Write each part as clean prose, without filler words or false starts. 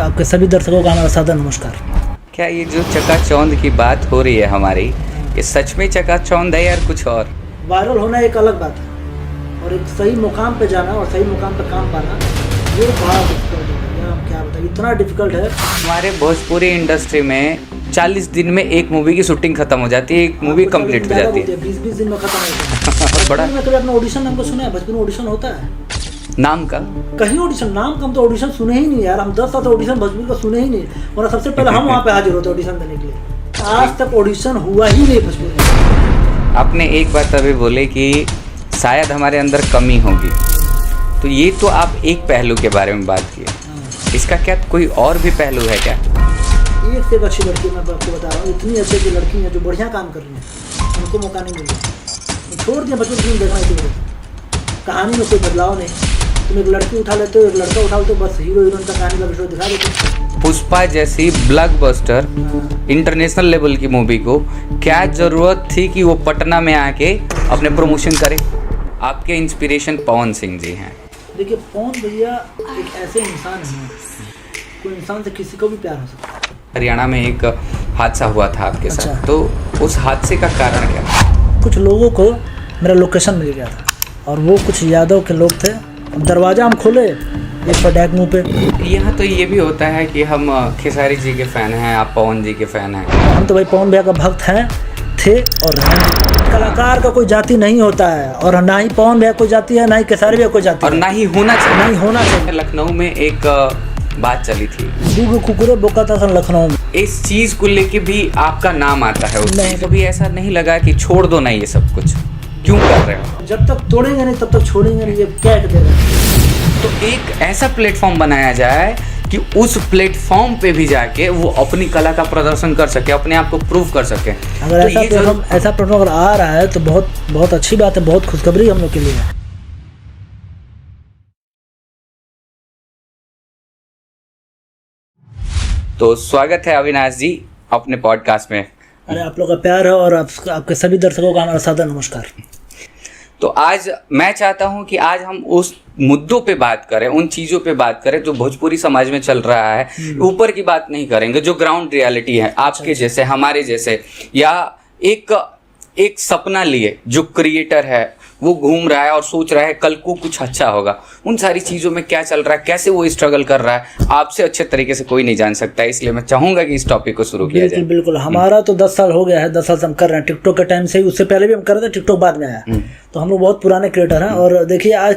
आपके सभी दर्शकों का हमारा सादर नमस्कार। क्या ये जो चकाचौंध की बात हो रही है हमारी, ये सच में चकाचौंध है यार कुछ और? वायरल होना एक अलग बात है और एक सही मुकाम पे जाना और सही मुकाम पे काम पाना ये बड़ा डिफिकल्ट है। यार हम क्या बताएं, इतना डिफिकल्ट है। हमारे भोजपुरी इंडस्ट्री में 40 दिन में एक मूवी की शूटिंग खत्म हो जाती है, एक मूवी कंप्लीट हो जाती है। 20-20 दिन में खत्म होता है। बड़ा मैं कभी अपना ऑडिशन हमको सुना है, बचपन में ऑडिशन होता है नाम का कहीं ऑडिशन, नाम का हम तो ऑडिशन सुने ही नहीं यार। हम 10 साल से ऑडिशन भोजपुरी का सुने ही नहीं, और सबसे पहले हम वहाँ पे हाजिर होते ऑडिशन देने के लिए। आज तक ऑडिशन हुआ ही नहीं भोजपुरी में। आपने एक बात अभी बोले कि शायद हमारे अंदर कमी होगी, तो ये तो आप एक पहलू के बारे में बात किए, इसका क्या कोई और भी पहलू है क्या? एक से एक अच्छी लड़की मैं आपको बता रहा हूँ, इतनी अच्छी अच्छी लड़की हैं जो बढ़िया काम कर रही हैं, उनको मौका नहीं मिल रहा। छोड़ दिया बच्चों फिल्म देखना इसी वजह से। कहानी में कोई बदलाव नहीं। तुम एक लड़की उठा लेते हो, एक लड़का उठा लेते हो, बस हीरो हीरोइन का कहानी का विषय दिखा देते हो। पुष्पा जैसी ब्लॉकबस्टर इंटरनेशनल लेवल की मूवी को क्या जरूरत थी कि वो पटना में आके अपने प्रमोशन करे? आपके इंस्पिरेशन पवन सिंह जी हैं। देखिए पवन भैया एक ऐसे इंसान हैं, कोई इंसान से किसी को भी प्यार हो सकता है। हरियाणा में एक हादसा हुआ था आपके साथ। अच्छा। तो उस हादसे का कारण क्या था? कुछ लोगों को मेरा लोकेशन मिल गया था और वो कुछ यादव के लोग थे। दरवाज़ा हम खोले, एक पटाख मुँह पे। यहाँ तो ये भी होता है कि हम खेसारी जी के फ़ैन हैं, आप पवन जी के फ़ैन हैं। हम तो भाई पवन भैया का भक्त हैं, थे और हैं। कलाकार का कोई जाति नहीं होता है, और ना ही पवन भैया कोई जाति है, ना ही खेसारी भैया कोई जाति और है। ना ही होना चाहिए। नहीं होना चाहिए। लखनऊ में एक बात चली थी, दूगो कुकुरे बोका था लखनऊ में। इस चीज़ को लेके भी आपका नाम आता है उसमें। नहीं। कभी ऐसा नहीं लगा कि छोड़ दो ना ये सब कुछ, क्यों कर रहे हो? जब तक तोड़ेंगे नहीं तब तक छोड़ेंगे नहीं, ये कैट दे रहे हैं। तो एक ऐसा प्लेटफॉर्म बनाया जाए कि उस प्लेटफॉर्म पे भी जाके वो अपनी कला का प्रदर्शन कर सके, अपने आप को प्रूव कर सके। अगर तो ऐसा ये प्लेटफॉर्म अगर आ रहा है तो बहुत बहुत अच्छी बात है, बहुत खुशखबरी हम लोग के लिए है। तो स्वागत है अविनाश जी अपने पॉडकास्ट में। अरे आप लोग का प्यार है और आपके सभी दर्शकों का हमारा सादर नमस्कार। तो आज मैं चाहता हूं कि आज हम उस मुद्दों पे बात करें, उन चीज़ों पे बात करें जो भोजपुरी समाज में चल रहा है। ऊपर की बात नहीं करेंगे, जो ग्राउंड रियलिटी है, आपके जैसे, हमारे जैसे, या एक सपना लिए जो क्रिएटर है वो घूम रहा है और सोच रहा है कल को कुछ अच्छा होगा। उन सारी चीज़ों में क्या चल रहा है, कैसे वो स्ट्रगल कर रहा है, आपसे अच्छे तरीके से कोई नहीं जान सकता है। इसलिए मैं चाहूँगा कि इस टॉपिक को शुरू किया जाए। बिल्कुल। हमारा तो 10 साल हो गया है, 10 साल से हम कर रहे हैं टिकटॉक के टाइम से ही। उससे पहले भी हम कर रहे थे, टिकटॉक बाद में आया। तो हम लोग बहुत पुराने क्रिएटर हैं। और देखिए आज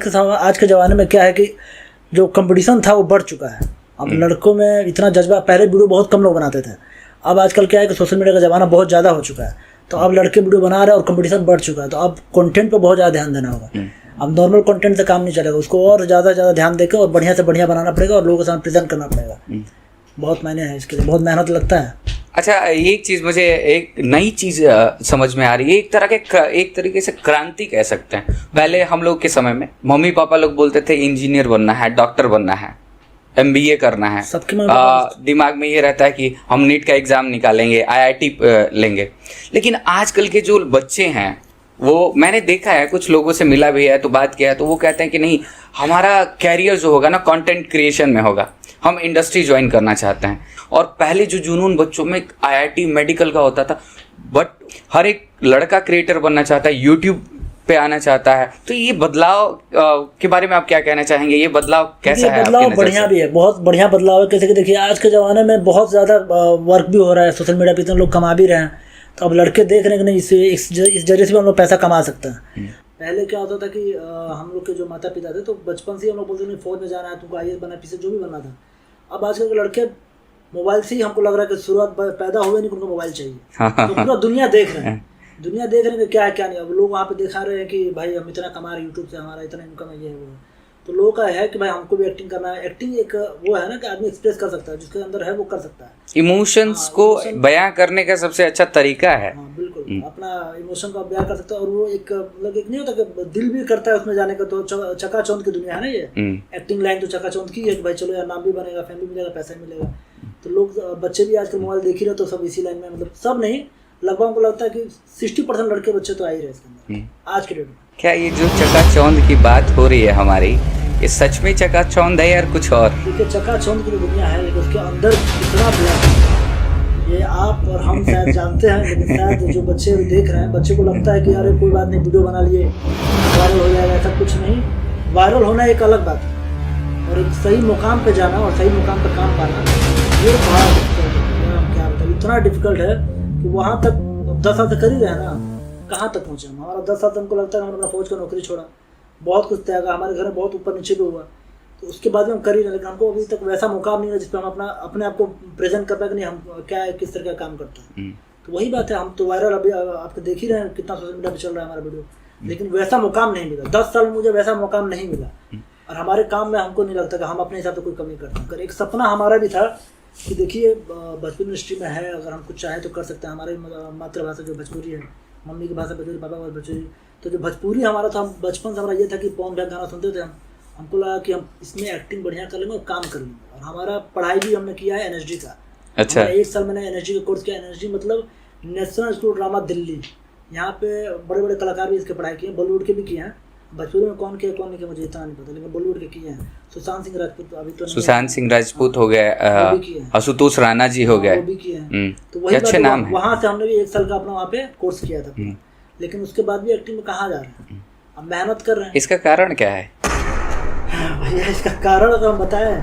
के ज़माने में क्या है कि जो कंपटीशन था वो बढ़ चुका है। अब लड़कों में इतना जज्बा, पहले वीडियो बहुत कम लोग बनाते थे, अब आजकल क्या है कि सोशल मीडिया का ज़माना बहुत ज़्यादा हो चुका है। तो अब लड़के वीडियो बना रहे हैं और कंपटीशन बढ़ चुका है। तो अब कंटेंट पे बहुत ज़्यादा ध्यान देना होगा। अब नॉर्मल कंटेंट से काम नहीं चलेगा, उसको और ज़्यादा ध्यान देकर और बढ़िया से बढ़िया बनाना पड़ेगा और लोगों के सामने प्रेजेंट करना पड़ेगा। बहुत मायने हैं इसके लिए, बहुत मेहनत लगता है। अच्छा, एक चीज़ मुझे एक नई चीज़ समझ में आ रही है। एक तरीके से क्रांति कह सकते हैं। पहले हम लोग के समय में मम्मी पापा लोग बोलते थे इंजीनियर बनना है, डॉक्टर बनना है, MBA करना है। सबके दिमाग में ये रहता है कि हम नीट का एग्ज़ाम निकालेंगे, IIT लेंगे। लेकिन आजकल के जो बच्चे हैं, वो मैंने देखा है, कुछ लोगों से मिला भी है तो बात किया है, तो वो कहते हैं कि नहीं, हमारा कैरियर जो होगा ना कंटेंट क्रिएशन में होगा, हम इंडस्ट्री ज्वाइन करना चाहते हैं। और पहले जो जुनून बच्चों में IIT मेडिकल का होता था, बट हर एक लड़का क्रिएटर बनना चाहता है, यूट्यूब पे आना चाहता है। तो ये बदलाव के बारे में आप क्या कहना चाहेंगे? ये बदलाव कैसा है? बदलाव बढ़िया भी है, बहुत बढ़िया बदलाव है। कैसे कि देखिए आज के ज़माने में बहुत ज़्यादा वर्क भी हो रहा है, सोशल मीडिया पे इतने लोग कमा भी रहे हैं। तो अब लड़के देख रहे हैं कि नहीं, इस जरिए से भी हम लोग पैसा कमा सकते हैं। पहले क्या होता था कि हम लोग के जो माता पिता थे तो बचपन से ही हम लोग बोलते थे फौज में जाना है, तुमको IAS बनना है, पीछे जो भी बनना था। अब आजकल के लड़के मोबाइल से ही, हमको लग रहा है कि शुरुआत पैदा हुए नहीं उनको मोबाइल चाहिए। तो पूरा दुनिया देख रहे हैं, दुनिया देख रहे हैं कि क्या है क्या नहीं। अब लोग वहाँ पे दिखा रहे हैं कि भाई हम इतना कमा रहे हैं यूट्यूब से, हमारा इतना इनकम है, ये है वो है। तो लोगों का है कि भाई हमको भी एक्टिंग करना है। एक्टिंग एक वो है ना कि आदमी एक्सप्रेस कर सकता है, जिसके अंदर है वो कर सकता है। इमोशंस को बयां करने का सबसे अच्छा तरीका है। हाँ बिल्कुल, अपना इमोशन का बयां कर सकता है। और वो एक मतलब एक नहीं होता कि दिल भी करता है उसमें जाने का। तो चकाचौंध की दुनिया है ना ये। एक्टिंग लाइन तो चकाचौंध की है कि भाई चलो यार नाम भी बनेगा, फैमिली मिलेगा, पैसा भी मिलेगा। तो लोग बच्चे भी आजकल मोबाइल देख ही रहे, तो सब इसी लाइन में, मतलब सब नहीं, लगभग हमको लगता है कि 60% लड़के बच्चे तो आ ही रहे इसके अंदर आज के डेट में। क्या ये जो चकाचौंध की बात हो रही है हमारी, ये सच में चकाचौंध है यार कुछ और? देखिए चकाचौंध की दुनिया है, लेकिन उसके अंदर कितना ब्लैक है ये आप और हम शायद जानते हैं, लेकिन शायद जो बच्चे देख रहे हैं, बच्चे को लगता है कि यार कोई बात नहीं, वीडियो बना लिए वायरल हो जाएगा, ऐसा कुछ नहीं। वायरल होना एक अलग बात है, और एक सही मुकाम पे जाना और सही मुकाम पे काम पाना, ये बड़ा क्या बताए, इतना डिफिकल्ट है कि वहाँ तक 10 साल से कर ही रहे हैं ना, कहाँ तक पहुँचे हम। हमारा 10 साल तक हमको लगता है हमने अपना फौज का नौकरी छोड़ा, बहुत कुछ त्यागा, हमारे घर में बहुत ऊपर नीचे भी हुआ, तो उसके बाद भी हम कर ही रहे, लेकिन हमको अभी तक वैसा मुकाम नहीं है जिस पर हम अपने आप को प्रेजेंट कर पाए कि नहीं हम क्या है, किस तरह का काम करते हैं। तो वही बात है, हम तो वायरल अभी आपको देख ही रहे हैं, कितना सोशल मीडिया पे चल रहा है हमारा वीडियो, लेकिन वैसा मुकाम नहीं मिला। 10 साल में मुझे वैसा मुकाम नहीं मिला, और हमारे काम में हमको नहीं लगता कि हम अपने हिसाब से कोई कमी करते हैं। एक सपना हमारा भी था कि देखिए भोजपुरी इंडस्ट्री में है, अगर हम कुछ चाहें तो कर सकते हैं। हमारी मातृभाषा जो भोजपुरी है, मम्मी की भाषा भोजपुरी, पापा की भोजपुरी, तो जो भोजपुरी हमारा था, बचपन से हमारा ये था कि पवन भैया गाना सुनते थे, हमको लगा कि हम इसमें एक्टिंग बढ़िया कर लेंगे और काम कर लेंगे। और हमारा पढ़ाई भी हमने किया है NSD का। अच्छा। 1 साल मैंने NSD का कोर्स किया। NSD मतलब नेशनल स्कूल ड्रामा दिल्ली। यहाँ पे बड़े बड़े कलाकार भी इसके पढ़ाई किए हैं, बॉलीवुड के भी किए हैं। भोजपुरी में कौन किया कौन नहीं किया मुझे इतना नहीं पता, लेकिन बॉलीवुड के किए हैं। सुशांत सिंह राजपूत अभी तो सुशांत सिंह राजपूत हो गए, आशुतोष राणा जी हो गए, वो भी किए हैं। तो वही अच्छे नाम है। वहाँ से हमने भी 1 साल का अपना वहाँ पे कोर्स किया था, लेकिन उसके बाद भी एक्टिंग में कहाँ जा रहे हैं, अब मेहनत कर रहे हैं। इसका कारण क्या है भैया? इसका कारण अगर हम बताएं,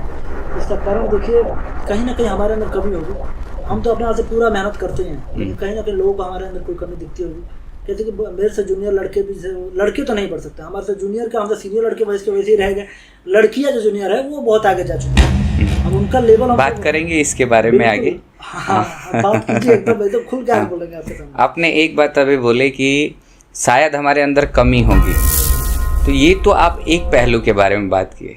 इसका कारण देखिए कहीं ना कहीं हमारे अंदर कमी होगी। हम तो अपने आप से पूरा मेहनत करते हैं, लेकिन कहीं ना कहीं लोगों को हमारे अंदर कोई कमी दिखती होगी। कहते कि मेरे से जूनियर लड़के भी लड़के तो नहीं पढ़ सकते, हमारे से जूनियर का, हमसे सीनियर लड़के वैसे वैसे ही रह गए। लड़कियां जो जूनियर है वो बहुत आगे जा चुकी है, अब उनका लेवल हम बात करेंगे इसके बारे में आगे। हाँ, बात कीजिए, एकदम खुल के आगे बोलेंगे आपके सामने। आपने एक बात अभी बोले कि शायद हमारे अंदर कमी होगी, तो ये तो आप एक पहलू के बारे में बात किए,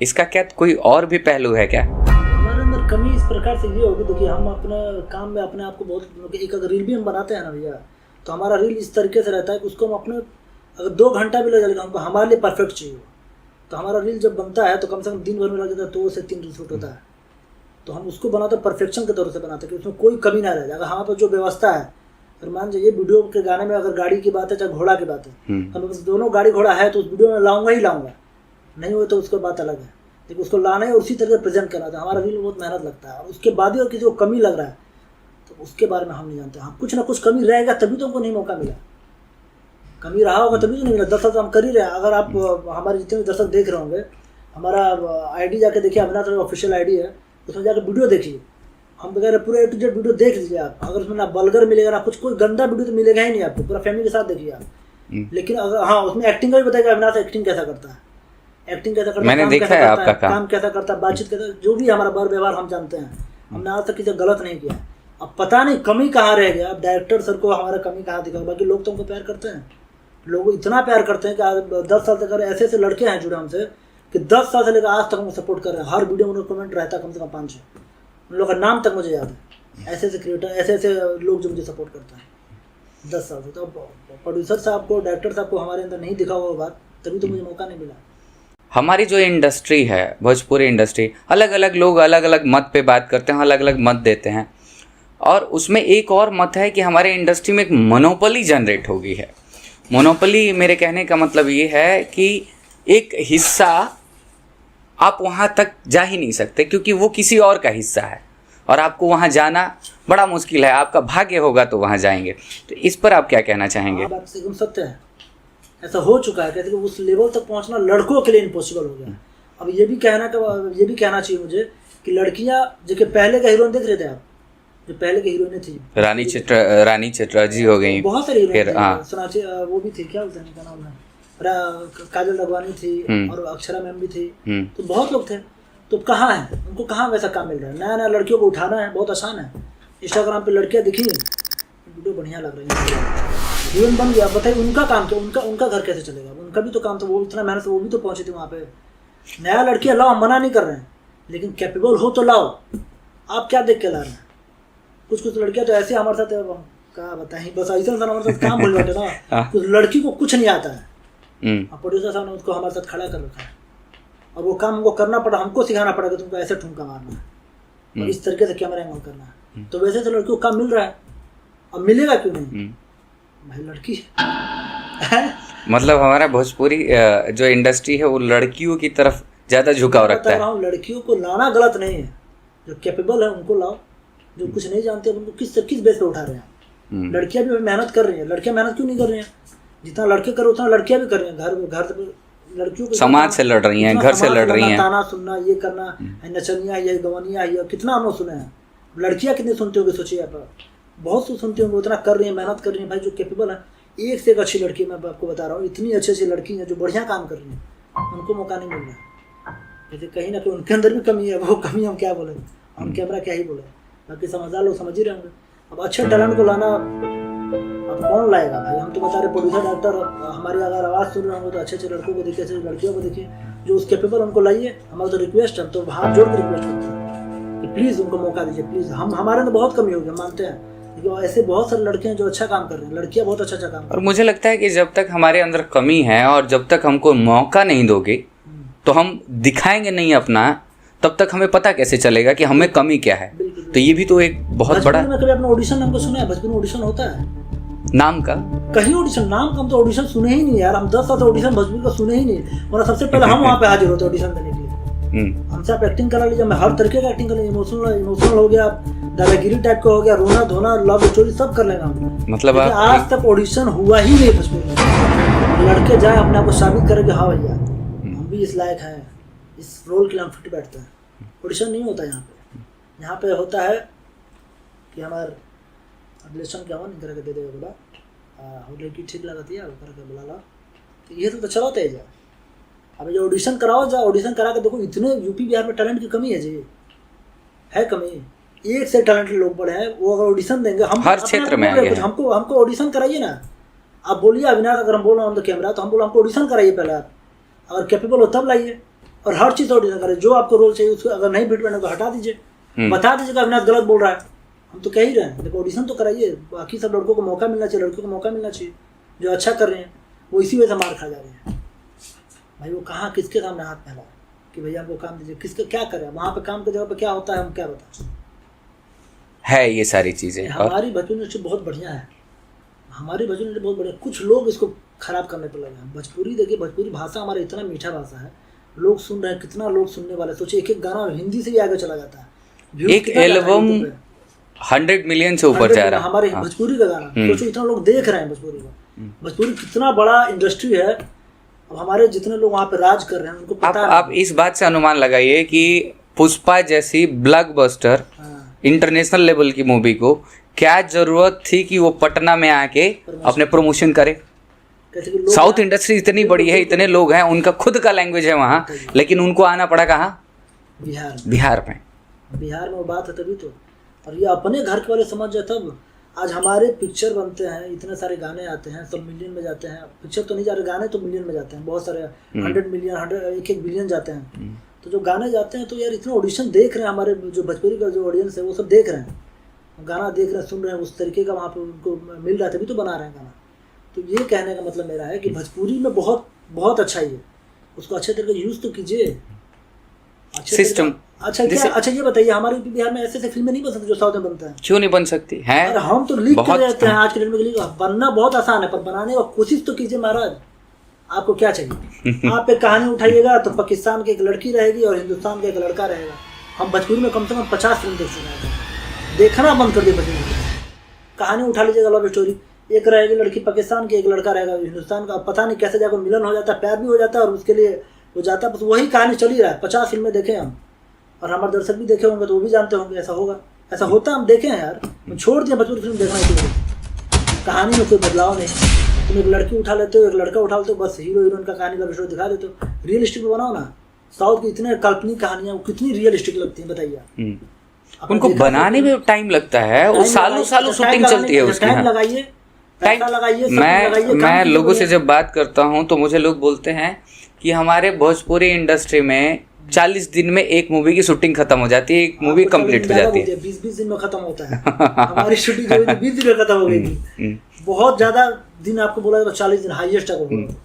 इसका क्या कोई और भी पहलू है क्या? हमारे अंदर कमी इस प्रकार से ये होगी, देखिए हम अपने काम में अपने आप को बहुत, एक अगर रील भी हम बनाते हैं ना भैया, तो हमारा रील इस तरीके से रहता है कि उसको हम अपने, अगर 2 घंटा भी लग जाएगा हमको, हमारे लिए परफेक्ट चाहिए। तो हमारा रील जब बनता है तो कम से कम दिन भर में लग जाता है, 2 से 3 रील शूट होता है। तो हम उसको बनाते परफेक्शन के तौर से बनाते हैं कि उसमें कोई कमी ना रह जाए। अगर हमारे पास जो व्यवस्था है, अगर मान जाइए वीडियो के गाने में अगर गाड़ी की बात है चाहे घोड़ा की बात है, तो दोनों गाड़ी घोड़ा है तो उस वीडियो में लाऊंगा ही लाऊंगा, नहीं हो तो उसको बात अलग है, लेकिन उसको लाना है और उसी तरह प्रेजेंट करना था। हमारा रील में बहुत मेहनत लगता है, और उसके बाद भी अगर किसी को कमी लग रहा है तो उसके बारे में हम नहीं जानते। हाँ, कुछ ना कुछ कमी रहेगा तभी तो हमको नहीं मौका मिला, कमी रहा होगा तभी तो नहीं मिला। 10 साल तो हम कर ही रहे हैं। अगर आप हमारे जितने भी दर्शक देख रहे होंगे, हमारा ID जाके देखिए, अविनाश ऑफिशियल ID है, उसमें जाकर वीडियो देखिए। हम वगैरह पूरा A to Z वीडियो देख लीजिए आप। अगर उसमें ना बल्गर मिलेगा ना कुछ, कोई गंदा वीडियो तो मिलेगा ही नहीं आपको, पूरा फैमिली के साथ देखिए आप। लेकिन अगर हाँ, उसमें एक्टिंग का भी बताएगा अविनाश एक्टिंग कैसा करता है, एक्टिंग कैसा करता है, मैंने देखा है आपका काम कैसा करता है, बातचीत कैसा, जो भी हमारा बर व्यवहार हम जानते हैं, हमने आज तक किसी गलत नहीं किया। अब पता नहीं कमी कहाँ रह गया, अब डायरेक्टर सर को हमारा कमी कहाँ दिखा। बाकी लोग तो हमको प्यार करते हैं, लोग इतना प्यार करते हैं कि आज 10 साल तक ऐसे ऐसे लड़के हैं जुड़े हमसे कि 10 साल से लेकर आज तक हमको सपोर्ट कर रहे हैं। हर वीडियो में उनका कमेंट रहता है कम से कम 5-6, उन लोगों का नाम तक मुझे याद है। ऐसे ऐसे क्रिएटर, ऐसे ऐसे लोग जो मुझे सपोर्ट करते हैं 10 साल से। तो प्रोड्यूसर साहब को, डायरेक्टर साहब को हमारे अंदर नहीं दिखा हुआ बात, तभी तो मुझे मौका नहीं मिला। हमारी जो इंडस्ट्री है, भोजपुरी इंडस्ट्री, अलग अलग लोग अलग अलग मत पे बात करते हैं, अलग अलग मत देते हैं, और उसमें एक और मत है कि हमारे इंडस्ट्री में एक मोनोपोली जनरेट हो गई है। मोनोपोली मेरे कहने का मतलब ये है कि एक हिस्सा आप वहाँ तक जा ही नहीं सकते, क्योंकि वो किसी और का हिस्सा है और आपको वहाँ जाना बड़ा मुश्किल है। आपका भाग्य होगा तो वहाँ जाएंगे। तो इस पर आप क्या कहना चाहेंगे? बात एकदम सत्य है, ऐसा हो चुका है। कहते कि उस लेवल तक पहुँचना लड़कों के लिए इम्पॉसिबल हो गया। अब ये भी कहना चाहिए मुझे कि लड़कियाँ, जो पहले का हीरोइन देख रहे थे आप, जो पहले की हीरोइनें थी, रानी चटर्जी हो गई, बहुत सारी हीरोइन, हाँ, सोनाक्षी वो भी थी, क्या बोलते हैं नाम है, काजल राघवानी थी, और अक्षरा मैम भी थी, तो बहुत लोग थे। तो कहाँ है, उनको कहाँ वैसा काम मिल रहा है? नया नया लड़कियों को उठाना है, बहुत आसान है। इंस्टाग्राम पे लड़कियाँ दिखी, वीडियो बढ़िया लग रही है, हीरोइन बन गया, बताइए उनका काम क्या, उनका घर कैसे चलेगा? उनका भी तो काम था, वो इतना मेहनत से वो भी तो पहुंची थी वहाँ पे। नया लड़कियाँ लाओ, मना नहीं कर रहे हैं, लेकिन कैपेबल हो तो लाओ। आप क्या देख के ला रहे हैं? कुछ लड़कियाँ तो ऐसे हमारे साथ, क्या बताएं, बस ऐसा हमारे साथ काम भूल बैठे ना। कुछ लड़की को कुछ नहीं आता है, प्रोड्यूसर साहब ने उसको हमारे साथ खड़ा कर रखा है, और वो काम हमको करना पड़ा, हमको सिखाना पड़ा कि तुमको ऐसे ठुमका मारना है और इस तरीके से कैमरा एंगल करना है। तो वैसे तो लड़कियों को काम मिल रहा है, अब मिलेगा क्यों नहीं? भाई लड़की है मतलब हमारा भोजपुरी जो इंडस्ट्री है वो लड़कियों की तरफ ज़्यादा झुकाव रखता है। लड़कियों को लाना गलत नहीं है, जो कैपेबल है उनको लाओ, जो कुछ नहीं जानते उनको किस बेस पे उठा रहे हैं। लड़कियां भी मेहनत कर रही हैं, लड़कियां मेहनत क्यों नहीं कर रही हैं? जितना लड़के कर उतना लड़कियां भी कर रही हैं। घर लड़कियों को समाज से लड़ रही हैं, घर से लड़ रही हैं, ताना सुनना, ये करना, नचनिया ये गवनिया ये कितना हम सुने हैं। लड़कियां कितनी सुनती होंगी सोचिए आप, बहुत सी सुनती होंगी, उतना कर रही है, मेहनत कर रही है। भाई जो कैपेबल है, एक से एक अच्छी लड़की मैं आपको बता रहा हूँ, इतनी अच्छी लड़की हैं जो बढ़िया काम कर रही हैं, उनको मौका नहीं मिल रहा है। जैसे कहीं ना कहीं उनके अंदर भी कमी है, वो कमी हम क्या बोले, हम कैमरा क्या ही बोले, बाकी समझदार लोग समझ ही रहे होंगे। अब अच्छे टैलेंट को लाना अब कौन लाएगा भाई? हम तो बता रहे प्रोड्यूसर डायरेक्टर, हमारी अगर आवाज़ सुन रहे होंगे तो अच्छे लड़कों को देखिए, अच्छे लड़कियों को देखिए जो उस कैपेबल, उनको लाइए। हमारा तो रिक्वेस्ट है, तो हाथ जोड़ के रिक्वेस्ट करते हैं कि प्लीज़ उनको मौका दीजिए, प्लीज़। हमारे अंदर बहुत कमी होगी, हम मानते हैं, लेकिन ऐसे बहुत सारे लड़के हैं जो अच्छा काम कर रहे हैं, लड़कियां बहुत अच्छा काम कर रही हैं। और मुझे लगता है कि जब तक हमारे अंदर कमी है और जब तक हमको मौका नहीं दोगे तो हम दिखाएंगे नहीं अपना, तब तक हमें पता कैसे चलेगा कि हमें कमी क्या है। तो ये भी तो एक बहुत बड़ा। कभी अपना ऑडिशन हमको सुना है? भोजपुरी में ऑडिशन होता है नाम का? कहीं ऑडिशन, नाम का हम तो ऑडिशन सुने ही नहीं यार। हम 10 साल से ऑडिशन भोजपुरी का सुने ही नहीं, और सबसे पहले हम वहाँ पे हाजिर होते ऑडिशन देने के लिए। हमसे आप एक्टिंग करा लीजिए, मैं हर तरीके का एक्टिंग कर लीजिए, इमोशनल हो गया, दादागिरी टाइप का हो गया, रोना धोना, लव स्टोरी सब कर लेंगे हम। मतलब आज तक ऑडिशन हुआ ही नहीं भोजपुरी में। लड़के जाए अपने आप को साबित करेंगे, हाँ भैया हम भी इस लायक हैं, इस रोल के लिए हम फिट बैठते हैं। ऑडिशन नहीं होता यहाँ पे। यहाँ पे होता है कि हमारे रिलेशन क्या हुआ नहीं करके दे देगा बोला, लड़की ठीक लगाती है करके बुला ला, तो ये तो चलो तेज है। अब जो ऑडिशन कराओ, जाओ ऑडिशन करा के देखो, इतने यूपी बिहार में टैलेंट की कमी है जी, है कमी। एक से टैलेंटेड लोग बड़े हैं, वो अगर ऑडिशन देंगे, हम हर क्षेत्र में हमको ऑडिशन कराइए ना। आप बोलिए अविनाश, अगर हम बोल रहे हैं ऑन द कैमरा, तो हम बोलो हमको ऑडिशन कराइए पहले आप, अगर कैपेबल हो तब लाइए, और हर चीज़ ऑडिशन करें। जो आपको रोल चाहिए उसको अगर नहीं फिट बैठे तो हटा दीजिए, बता दीजिए कि अविनाश गलत बोल रहा है, हम तो कह ही रहे हैं। देखो ऑडिशन तो कराइए, बाकी सब लड़कों को मौका मिलना चाहिए, लड़कियों को मौका मिलना चाहिए। जो अच्छा कर रहे हैं वो इसी वजह से मार खा जा रहे हैं भाई। वो कहाँ किसके सामने हाथ फैला कि भैया हमको काम दीजिए, किसका क्या करें? वहाँ पे काम की जगह पे क्या होता है हम क्या बताएं? है ये सारी चीज़ें। हमारी भोजपुरी इंडस्ट्री बहुत बढ़िया है, हमारी भोजपुरी इंडस्ट्री बहुत बढ़िया। कुछ लोग इसको खराब करने पर लगे हैं। भोजपुरी देखिए, भोजपुरी भाषा हमारा इतना मीठा भाषा है, लोग सुन रहे हैं, कितना लोग सुनने वाले। सोचिए एक गाना हिंदी से भी आगे चला जाता है, एक एल्बम 100 मिलियन से ऊपर जा रहा है हमारे भोजपुरी का गाना। सोचो इतना लोग देख रहे हैं भोजपुरी का। भोजपुरी कितना बड़ा इंडस्ट्री है। अब हमारे जितने लोग वहाँ पे राज कर रहे हैं उनको पता है। आप इस बात से अनुमान लगाइए कि पुष्पा जैसी ब्लॉकबस्टर इंटरनेशनल लेवल की मूवी को क्या जरूरत थी कि वो पटना में आके अपने प्रमोशन करे। साउथ इंडस्ट्री इतनी बड़ी है, इतने लोग हैं, उनका खुद का लैंग्वेज है वहाँ, लेकिन उनको आना पड़ा कहाँ? बिहार में। बिहार में वो बात है तभी तो। और ये अपने घर के वाले समझ जाए तब। आज हमारे पिक्चर बनते हैं, इतने सारे गाने आते हैं, सब मिलियन में जाते हैं। पिक्चर तो नहीं जा रहे, गाने तो मिलियन में जाते हैं, बहुत सारे 100 मिलियन 1 बिलियन जाते हैं। तो जो गाने जाते हैं तो यार इतना ऑडिशन देख रहे हैं, हमारे जो भोजपुरी का जो ऑडियंस है वो सब देख रहे हैं, गाना देख रहे हैं, सुन रहे हैं, उस तरीके का वहाँ पे उनको मिल रहा है तभी तो बना रहे हैं गाना। तो ये कहने का मतलब मेरा है कि भोजपुरी में बहुत बहुत अच्छा ही है, उसको अच्छे तरीके से यूज़ तो कीजिए। सिस्टम अच्छा ये बताइए, हमारे यूपी बिहार में ऐसे फिल्में नहीं बन सकती जो साउथ में बनता है? क्यों नहीं बन सकती है? अरे हम तो लिख कर रहते हैं आज के डेट में, बनना बहुत आसान है, पर बनाने का कोशिश तो कीजिए महाराज। आपको क्या चाहिए? आप एक कहानी उठाइएगा तो पाकिस्तान की एक लड़की रहेगी और हिंदुस्तान का एक लड़का रहेगा। हम भोजपुरी में कम से कम 50 फिल्म देख चुके हैं, देखना बंद कर दिए भोजपुरी। कहानी उठा लीजिएगा, लव स्टोरी, एक रहेगी लड़की पाकिस्तान की, एक लड़का रहेगा हिंदुस्तान का। पता नहीं कैसे जाकर मिलन हो जाता है, प्यार भी हो जाता है, और उसके लिए वो जाता है, बस वही कहानी चल ही रहा है। 50 फिल्में देखे हम, और हमारे दर्शक भी देखे होंगे तो वो भी जानते होंगे ऐसा होगा, ऐसा होता हम देखे हैं यार। हम छोड़ दिए भोजपुरी फिल्म देखना इसलिए, कहानी में कोई बदलाव नहीं। तुम एक लड़की उठा लेते हो, एक लड़का उठा लेते हो, बस हीरो हीरोइन का कहानी लव स्टोरी दिखा देते हो। रियलिस्टिक बनाओ ना। साउथ की इतने काल्पनिक कहानियाँ कितनी रियलिस्टिक लगती हैं बताइए। उनको बनाने में टाइम लगता है, और सालों सालों शूटिंग चलती है उसकी। टाइम लगाइए, पैसा लगाइए। मैं लोगों से जब बात करता हूँ तो मुझे लोग बोलते हैं कि हमारे भोजपुरी इंडस्ट्री में 40 दिन में एक मूवी की शूटिंग खत्म हो जाती है, एक मूवी कंप्लीट हो जाती है। 20 दिन में खत्म होता है। हमारी शूटिंग 20 दिन में खत्म हो गई थी। बहुत ज्यादा दिन आपको बोला तो 40 दिन हाईएस्ट तक।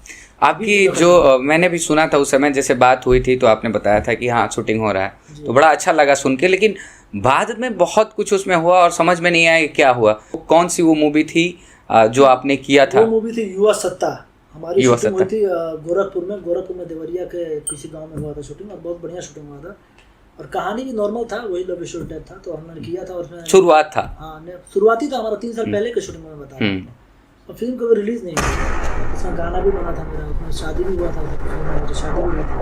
आपकी जो मैंने भी सुना था उस समय जैसे बात हुई थी तो आपने बताया था कि हाँ शूटिंग हो रहा है, तो बड़ा अच्छा लगा सुन के। लेकिन बाद में बहुत कुछ उसमें हुआ और समझ में नहीं आया क्या हुआ। कौन सी वो मूवी थी जो आपने किया था? वो मूवी थी युवा सत्ता, हमारी युवा शूटिंग हुई सत्ता। थी गोरखपुर में देवरिया के किसी गांव में हुआ था शूटिंग, और बहुत बढ़िया शूटिंग हुआ था, और कहानी भी नॉर्मल था, वही लव स्टोरी टाइप था, तो हमने किया था। और उसमें शुरुआत था। हाँ, शुरुआती था हमारा 3 साल पहले की शूटिंग में बता रहा हूँ। और फिल्म कभी रिलीज नहीं हुई, उसमें गाना भी बना था मेरा, उसमें शादी भी हुआ था, तो शादी भी हुई थी,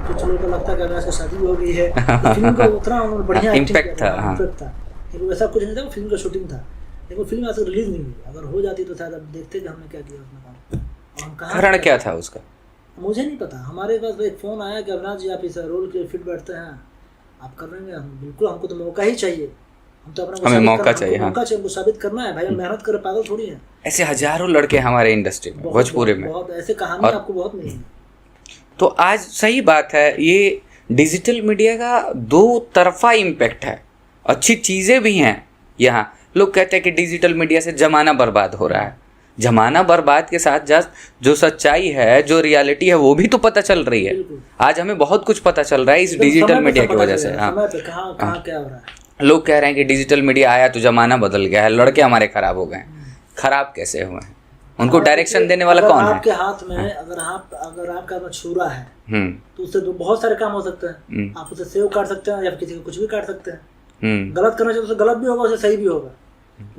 कुछ लोगों को लगता है कि अविनाश का शादी भी हो गई है। तो फिल्म का उतना उन्होंने बढ़िया इम्पैक्ट था। हाँ। इम्पैक्ट था, लेकिन वैसा कुछ नहीं था, वो फिल्म का शूटिंग था, लेकिन फिल्म आज तक रिलीज नहीं हुई। अगर हो जाती तो शायद अब देखते कि हमने क्या किया उसमें काम, और हम कहाँ कारण क्या था उसका? मुझे नहीं पता। हमारे पास एक फ़ोन आया कि अविनाश जी आप इस रोल के फिट बैठते हैं, आप कर लेंगे? हम बिल्कुल, हमको तो मौका ही चाहिए, हम तो अपना हमें मौका चाहिए। हाँ, मौका चाहिए, हमको साबित करना है भाई, हम मेहनत करे, पागल थोड़ी है। ऐसे हजारों लड़के हमारे इंडस्ट्री में, भोजपुरी में बहुत ऐसे कहानी आपको बहुत मिलेंगी। तो आज सही बात है, ये डिजिटल मीडिया का 2 तरफा इम्पैक्ट है। अच्छी चीज़ें भी हैं यहाँ। लोग कहते हैं कि डिजिटल मीडिया से ज़माना बर्बाद हो रहा है। ज़माना बर्बाद के साथ साथ जो सच्चाई है, जो रियलिटी है, वो भी तो पता चल रही है। आज हमें बहुत कुछ पता चल रहा है इस डिजिटल मीडिया की वजह से। हाँ, समय पे कहाँ क्या हो रहा है। लोग कह रहे हैं कि डिजिटल मीडिया आया तो ज़माना बदल गया है, लड़के हमारे खराब हो गए हैं। खराब कैसे हुए हैं? उनको डायरेक्शन देने वाला कौन है? आपके हाथ में अगर आपका हाथ में छुरा है तो उससे बहुत सारे काम हो सकते हैं। आप उसे सेव काट सकते हैं, या किसी को कुछ भी काट सकते हैं। गलत करना चाहिए तो गलत भी होगा, उसे सही भी होगा।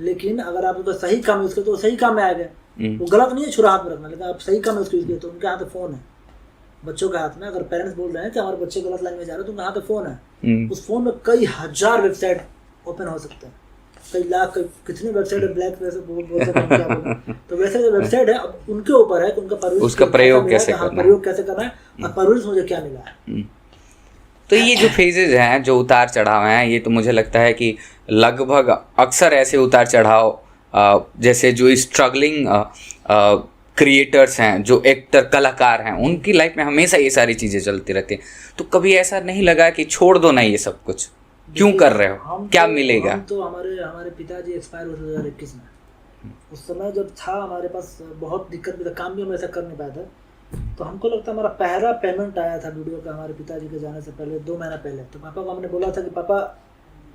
लेकिन अगर आप उसका सही काम यूज करें तो सही काम में आ गए। वो गलत नहीं है छुरा हाथ में रखना, लेकिन आप सही काम में उसको यूज किए। तो उनके हाथ में फोन है, बच्चों के हाथ में। अगर पेरेंट्स बोल रहे हैं कि हमारे बच्चे गलत लाइन में जा रहे हैं, तो उनके हाथ में फोन है। उस फोन में कई हजार वेबसाइट ओपन हो सकते हैं, कई लाख, कितनी वेबसाइट है, ब्लैक बोल सकते हैं, क्या बोलूं। तो वैसे जो वेबसाइट है, अब उनके ऊपर है कि उनका उसका प्रयोग कैसे करना है, और परवरिश मुझे क्या मिला है। तो ये जो फेजेज हैं, जो उतार चढ़ाव हैं, ये तो मुझे लगता है कि लगभग अक्सर ऐसे उतार चढ़ाव जैसे जो स्ट्रगलिंग क्रिएटर्स हैं, जो एक्टर कलाकार हैं, उनकी लाइफ में हमेशा ये सारी चीज़ें चलती रहती हैं। तो कभी ऐसा नहीं लगा कि छोड़ दो ना ये सब कुछ, क्यों कर रहे हो, क्या मिलेगा? हम तो हमारे पिताजी एक्सपायर हुए 2021 में। उस समय जब था हमारे पास बहुत दिक्कत भी था, काम भी हम ऐसा कर नहीं पाए थे। तो हमको लगता है हमारा पहला पेमेंट आया था वीडियो का हमारे पिताजी के जाने से पहले, 2 महीना पहले। तो पापा को हमने बोला था कि पापा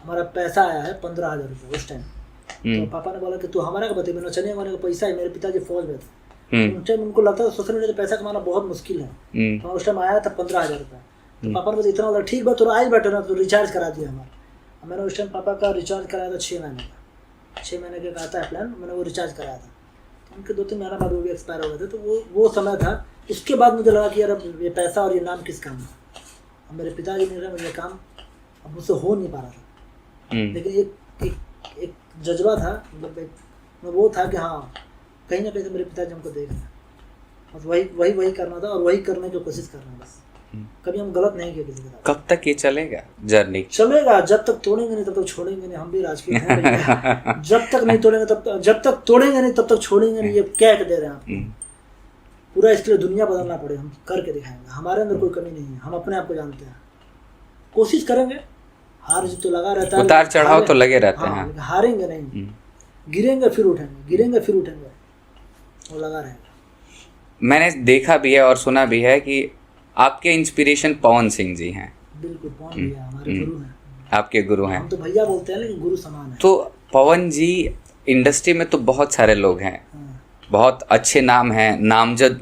हमारा पैसा आया है 15,000 रुपये उस टाइम। तो पापा ने बोला कि तू हमारा का बता, मैंने चने वाने का पैसा है, मेरे पिताजी फौज में थे। उस टाइम उनको लगता था सोशल मीडिया से पैसा कमाना बहुत मुश्किल है। तो उस टाइम आया था 15,000 रुपये। तो पापा ने बोला इतना, ठीक बात, तो आज बैठो ना, तो रिचार्ज करा दिया हमारा। मैंने उस टाइम पापा का रिचार्ज कराया था 6 महीने का। 6 महीने का आता है प्लान, मैंने वो रिचार्ज कराया था। तो उनके 2-3 महीना बाद वो भी एक्सपायर हो गए थे। तो वो समय था। उसके बाद मुझे लगा कि यार अब ये पैसा और ये नाम किस काम है। अब मेरे पिताजी नहीं रहे, मुझे काम अब मुझसे हो नहीं पा रहा था। लेकिन एक जज्बा था, मतलब वो था कि हाँ, कहीं ना कहीं से मेरे पिताजी हमको देख रहे हैं, और वही करना था, और वही करने की कोशिश करना। बस कभी हम गलत नहीं किए किसी के साथ। कब तक ये चलेगा जर्नी? चलेगा, जब तक तोड़ेंगे नहीं तब तक छोड़ेंगे नहीं। हम भी राजकीय हैं। जब तक नहीं तोड़ेंगे जब तक तोड़ेंगे नहीं तब तक छोड़ेंगे नहीं। ये क्या दे रहे हैं आप? पूरा इसके लिए दुनिया बदलना पड़े, हम करके दिखाएंगे। हमारे अंदर कोई कमी नहीं है, हम अपने आप को जानते हैं। कोशिश करेंगे, हार जीत तो लगा रहता है, उतार चढ़ाव तो लगे रहते हैं। हारेंगे नहीं, गिरेंगे फिर उठेंगे, गिरेंगे फिर उठेंगे, वो लगा रहेगा। मैंने देखा भी है और सुना भी है कि आपके इंस्पिरेशन पवन सिंह जी हैं। बिल्कुल, पवन भैया हमारे गुरु हैं। आपके गुरु हैं। हम तो भैया बोलते हैं, लेकिन गुरु समान है। तो पवन जी, इंडस्ट्री में तो बहुत सारे लोग हैं, बहुत अच्छे नाम हैं, नामजद,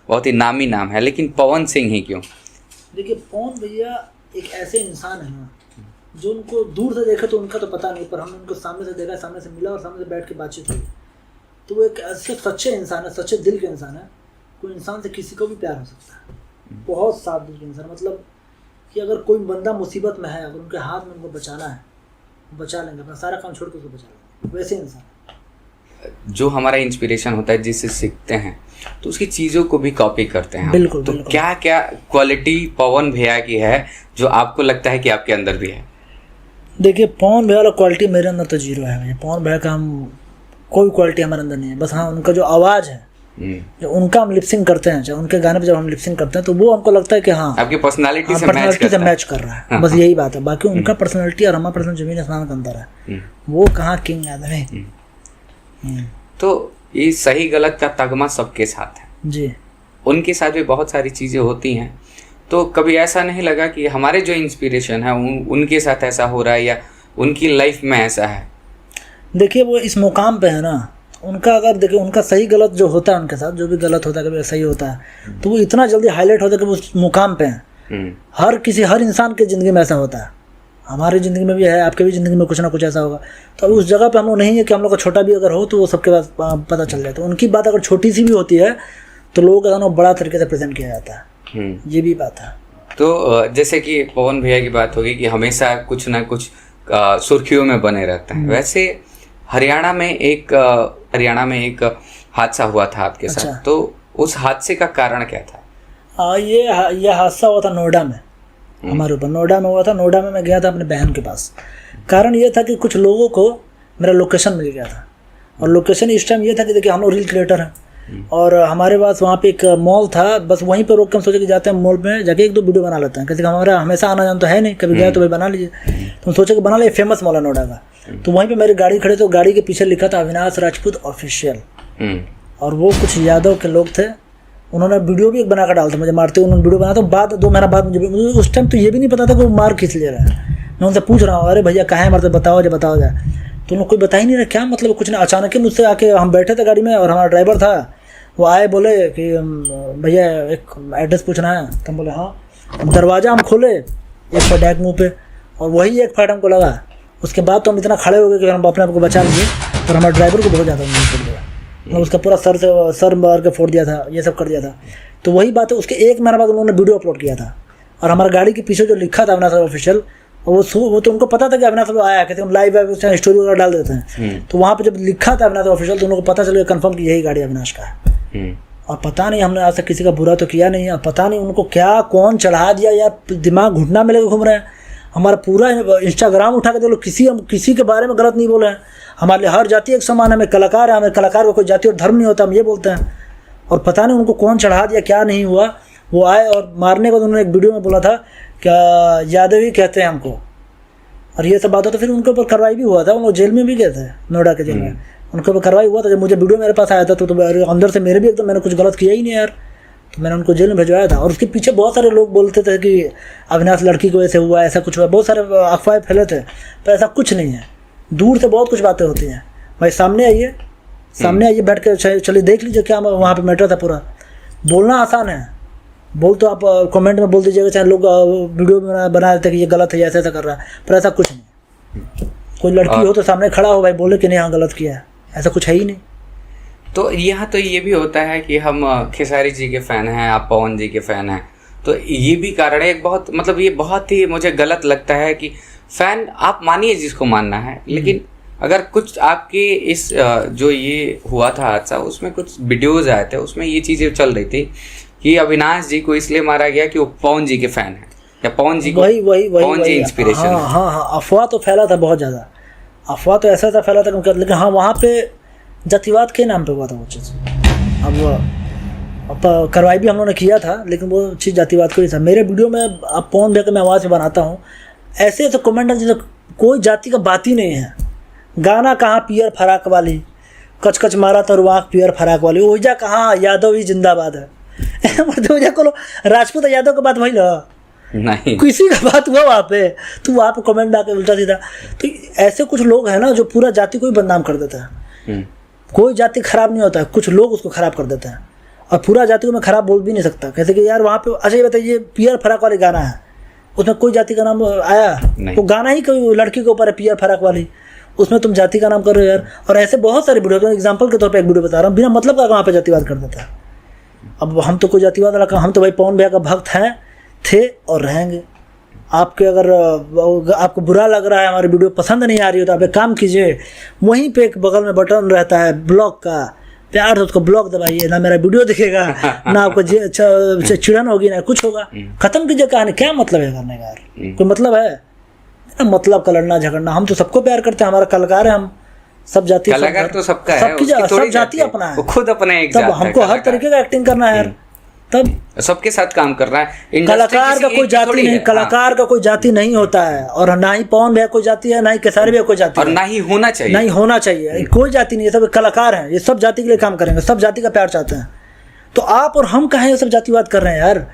बहुत ही नामी नाम है, लेकिन पवन सिंह ही क्यों? देखिए, पवन भैया एक ऐसे इंसान है ना, जो उनको दूर से देखे तो उनका तो पता नहीं, पर हमने उनको सामने से देखा, सामने से मिला और सामने से बैठ के बातचीत हुई। तो वो एक ऐसे सच्चे इंसान है, सच्चे दिल के इंसान है। कोई इंसान से किसी को भी प्यार हो सकता है। बहुत साफ दिल के इंसान, मतलब कि अगर कोई बंदा मुसीबत में है, अगर उनके हाथ में उनको बचाना है, बचा लेंगे, अपना सारा काम छोड़ के उसको बचा लेंगे। वैसे इंसान जो हमारा इंस्पिरेशन होता है, जिससे सीखते हैं, तो उसकी चीज़ों को भी कॉपी करते हैं। बिल्कुल, तो बिल्कुल। क्या क्या क्वालिटी पवन भैया की है जो आपको लगता है कि आपके अंदर भी है? देखिए, पवन भैया वाला क्वालिटी मेरे अंदर तो 0 है भैया। पवन भैया का कोई क्वालिटी हमारे अंदर नहीं है। बस हाँ, उनका जो आवाज़ है, जो उनका हम लिपसिंग करते हैं, चाहे उनके गाने पे जब हम लिपसिंग करते हैं, तो वो हमको लगता है कि हाँ, आपकी पर्सनालिटी से मैच कर रहा है। बस यही बात है। बाकी उनका पर्सनालिटी और हमारा पर्सनल जमीन आसमान का अंतर है। वो कहाँ किंग आदमी। तो ये सही गलत का तगमा सबके साथ है जी। उनके साथ भी बहुत सारी चीज़ें होती हैं। तो कभी ऐसा नहीं लगा कि हमारे जो इंस्पिरेशन है उनके साथ ऐसा हो रहा है, या उनकी लाइफ में ऐसा है? देखिए, वो इस मुकाम पे है ना, उनका अगर देखिए उनका सही गलत जो होता है उनके साथ, जो भी गलत होता है कभी सही होता है, तो वो इतना जल्दी हाईलाइट होता है कि वो उस मुकाम पे हैं। हर इंसान की ज़िंदगी में ऐसा होता है, हमारी ज़िंदगी में भी है, आपके भी ज़िंदगी में कुछ ना कुछ ऐसा होगा। तो अभी उस जगह पे हम लोग नहीं है कि हम लोग का छोटा भी अगर हो तो वो सबके पास पता चल जाए। तो उनकी बात अगर छोटी सी भी होती है तो लोगों का ना बड़ा तरीके से प्रेजेंट किया जाता है, ये भी बात है। तो जैसे कि पवन भैया की बात होगी कि हमेशा कुछ ना कुछ सुर्खियों में बने रहते हैं, वैसे हरियाणा में एक हादसा हुआ था आपके साथ, तो उस हादसे का कारण क्या था? ये हादसा हुआ था नोएडा में, हमारे ऊपर नोएडा में हुआ था। नोएडा में मैं गया था अपने बहन के पास। कारण ये था कि कुछ लोगों को मेरा लोकेशन मिल गया था, और लोकेशन इस टाइम ये था कि देखिए हम लोग रील क्रिएटर हैं और हमारे पास वहाँ पे एक मॉल था, बस वहीं पर रोक के हम सोचे कि जाते हैं मॉल में जाके एक दो वीडियो बना लेते हैं, क्योंकि हमारा हमेशा आना जाना तो है नहीं, कभी गया तो भाई बना लीजिए। तो हम सोचे कि बना लिए, फेमस मॉल है नोएडा का। तो वहीं पे मेरी गाड़ी खड़े, तो गाड़ी के पीछे लिखा था अविनाश राजपूत ऑफिशियल, और वो कुछ यादव के लोग थे, उन्होंने वीडियो भी एक बना कर डालता मुझे मारते, उन्होंने वीडियो बनाया। तो बाद 2 महीना बाद मुझे उस टाइम तो ये भी नहीं पता था कि वो मार खींच ले रहा है। मैं उनसे पूछ रहा हूँ, अरे भैया कहाँ है मारते, बताओ जाए। तो उन्होंने कोई बता ही नहीं रहा, क्या मतलब कुछ नहीं। अचानक ही मुझसे आके, हम बैठे थे गाड़ी में और हमारा ड्राइवर था, वो आए, बोले कि भैया एक एड्रेस पूछना है। तो हम बोले हाँ। दरवाज़ा हम खोले, एक फटाक मुँह पे, और वही एक फट हमको लगा। उसके बाद तो हम इतना खड़े हो गए कि हम अपने आप को बचा लिए, और हमारे ड्राइवर को बहुत ज़्यादा फोड़ दिया, मतलब उसका पूरा सर मार के फोड़ दिया था, ये सब कर दिया था। तो वही बात है, उसके 1 महीना बाद उन्होंने वीडियो अपलोड किया था, और हमारी गाड़ी के पीछे जो लिखा था अविनाश ऑफिशियल, वो तो उनको पता था कि अविनाश आया, कहते हम लाइव स्टोरी वगैरह डाल देते हैं। तो वहाँ पे जब लिखा था अविनाश ऑफिशियल, तो उनको पता चल गया कन्फर्म कि यही गाड़ी अविनाश का है। और पता नहीं, हमने आज तक किसी का बुरा तो किया नहीं है, और पता नहीं उनको क्या कौन चढ़ा दिया, या दिमाग घुटना में लेकर घूम रहे हैं। हमारा पूरा इंस्टाग्राम उठा के देख लो, हम किसी के बारे में गलत नहीं बोल रहे हैं। हमारे लिए हर जाति एक समान है, हमें कलाकार है, हमें कलाकार का कोई जाति और धर्म नहीं होता, हम ये बोलते हैं। और पता नहीं उनको कौन चढ़ा दिया, क्या नहीं हुआ। वो आए और मारने के बाद उन्होंने एक वीडियो में बोला था क्या यादव ही कहते हैं हमको, और ये सब बात हो। तो फिर उनके ऊपर कार्रवाई भी हुआ था, वो जेल में भी गए थे, नोएडा के जेल में, उनके ऊपर कार्रवाई हुआ था। जब मुझे वीडियो मेरे पास आया था तो अंदर से मेरे भी एकदम, मैंने कुछ गलत किया ही नहीं यार, तो मैंने उनको जेल में भिजवाया था। और उसके पीछे बहुत सारे लोग बोलते थे कि अविनाश लड़की को ऐसे हुआ, ऐसा कुछ हुआ, बहुत सारे अफवाहें फैले थे, पर ऐसा कुछ नहीं है। दूर से बहुत कुछ बातें होती हैं भाई, सामने आइए बैठ के चलिए देख लीजिए क्या वहाँ पे मैटर था पूरा। बोलना आसान है, बोल तो आप कमेंट में बोल दीजिएगा, चाहे लोग वीडियो बना देते कि ये गलत है, ऐसा कर रहा है, पर ऐसा कुछ नहीं। कोई लड़की हो तो सामने खड़ा हो भाई, बोले कि नहीं हाँ गलत किया है, ऐसा कुछ है ही नहीं। तो यहाँ तो ये भी होता है कि हम खेसारी जी के फ़ैन हैं, आप पवन जी के फ़ैन हैं, तो ये भी कारण है। एक बहुत मतलब ये बहुत ही मुझे गलत लगता है कि फ़ैन आप मानिए जिसको मानना है, लेकिन अगर कुछ आपके इस जो ये हुआ था हादसा, उसमें कुछ वीडियोज़ आए थे, उसमें ये चीज़ें चल रही थी कि अविनाश जी को इसलिए मारा गया कि वो पवन जी के फ़ैन हैं, या पवन जी को पवन जी इंस्पिरेशन है। हाँ, अफवाह तो फैला था बहुत ज़्यादा, अफवाह तो ऐसा था फैला था, लेकिन हाँ वहाँ पे जातिवाद के नाम पे हुआ था वो चीज़। अब कार्रवाई भी हम लोगों ने किया था, लेकिन वो चीज़ जातिवाद को ही था। मेरे वीडियो में अब पवन भैया मैं आवाज़ में बनाता हूँ, ऐसे ऐसे कमेंट जैसे कोई जाति का बात ही नहीं है। गाना कहाँ पियर फराक वाली, कच कच मारा तो वाक पियर फराक वाली, ओजा कहाँ यादव ही जिंदाबाद है। को राजपूत यादव का बात वही नहीं, किसी का बात हुआ वहाँ पे, तो वहाँ पे कमेंट आके उल्टा सीधा। तो ऐसे कुछ लोग हैं ना जो पूरा जाति को ही बदनाम कर देता है। कोई जाति खराब नहीं होता है, कुछ लोग उसको खराब कर देते हैं, और पूरा जाति को मैं खराब बोल भी नहीं सकता। कहते कि यार वहाँ पे अच्छा ये बताइए, पियर फराक वाली गाना है, उसमें कोई जाति का नाम आया? वो गाना ही कोई लड़की के ऊपर है, पियर फराक वाली, उसमें तुम जाति का नाम कर रहे हो यार। और ऐसे बहुत सारे वीडियो, तो एग्जाम्पल के तौर पर एक वीडियो बता रहा हूँ, बिना मतलब का वहाँ पर जातिवाद कर देता है। अब हम तो कोई जातिवाद वाला, हम तो भाई पवन भैया का भक्त हैं, थे और रहेंगे। आपके अगर आपको बुरा लग रहा है, हमारी वीडियो पसंद नहीं आ रही हो, तो आप एक काम कीजिए, वहीं पे एक बगल में बटन रहता है ब्लॉक का, प्यार से उसको ब्लॉक दबाइए, ना मेरा वीडियो दिखेगा ना आपको चिड़न होगी ना कुछ होगा। खत्म कीजिए कहानी, क्या मतलब है करने का यार, कोई मतलब है? मतलब का लड़ना झगड़ना, हम तो सबको प्यार करते हैं, हमारा कलाकार है, हम सब जाति कलाकार तो सबका है, सब जाति अपना है, खुद अपने एक तब हमको हर तरीके का एक्टिंग करना है यार, तब सबके साथ काम कर रहा है। कलाकार का कोई जाति नहीं, कलाकार का कोई जाति नहीं होता है, और ना ही पवन भैया कोई जाति है, ना ही खेसारी भैया कोई जाति और ना ही होना चाहिए, नहीं होना चाहिए, कोई जाति नहीं है, सब कलाकार हैं, ये सब जाति के लिए काम करेंगे, सब जाति का प्यार चाहते हैं। तो आप और हम कहाँ ये सब जातिवाद कर रहे हैं यार,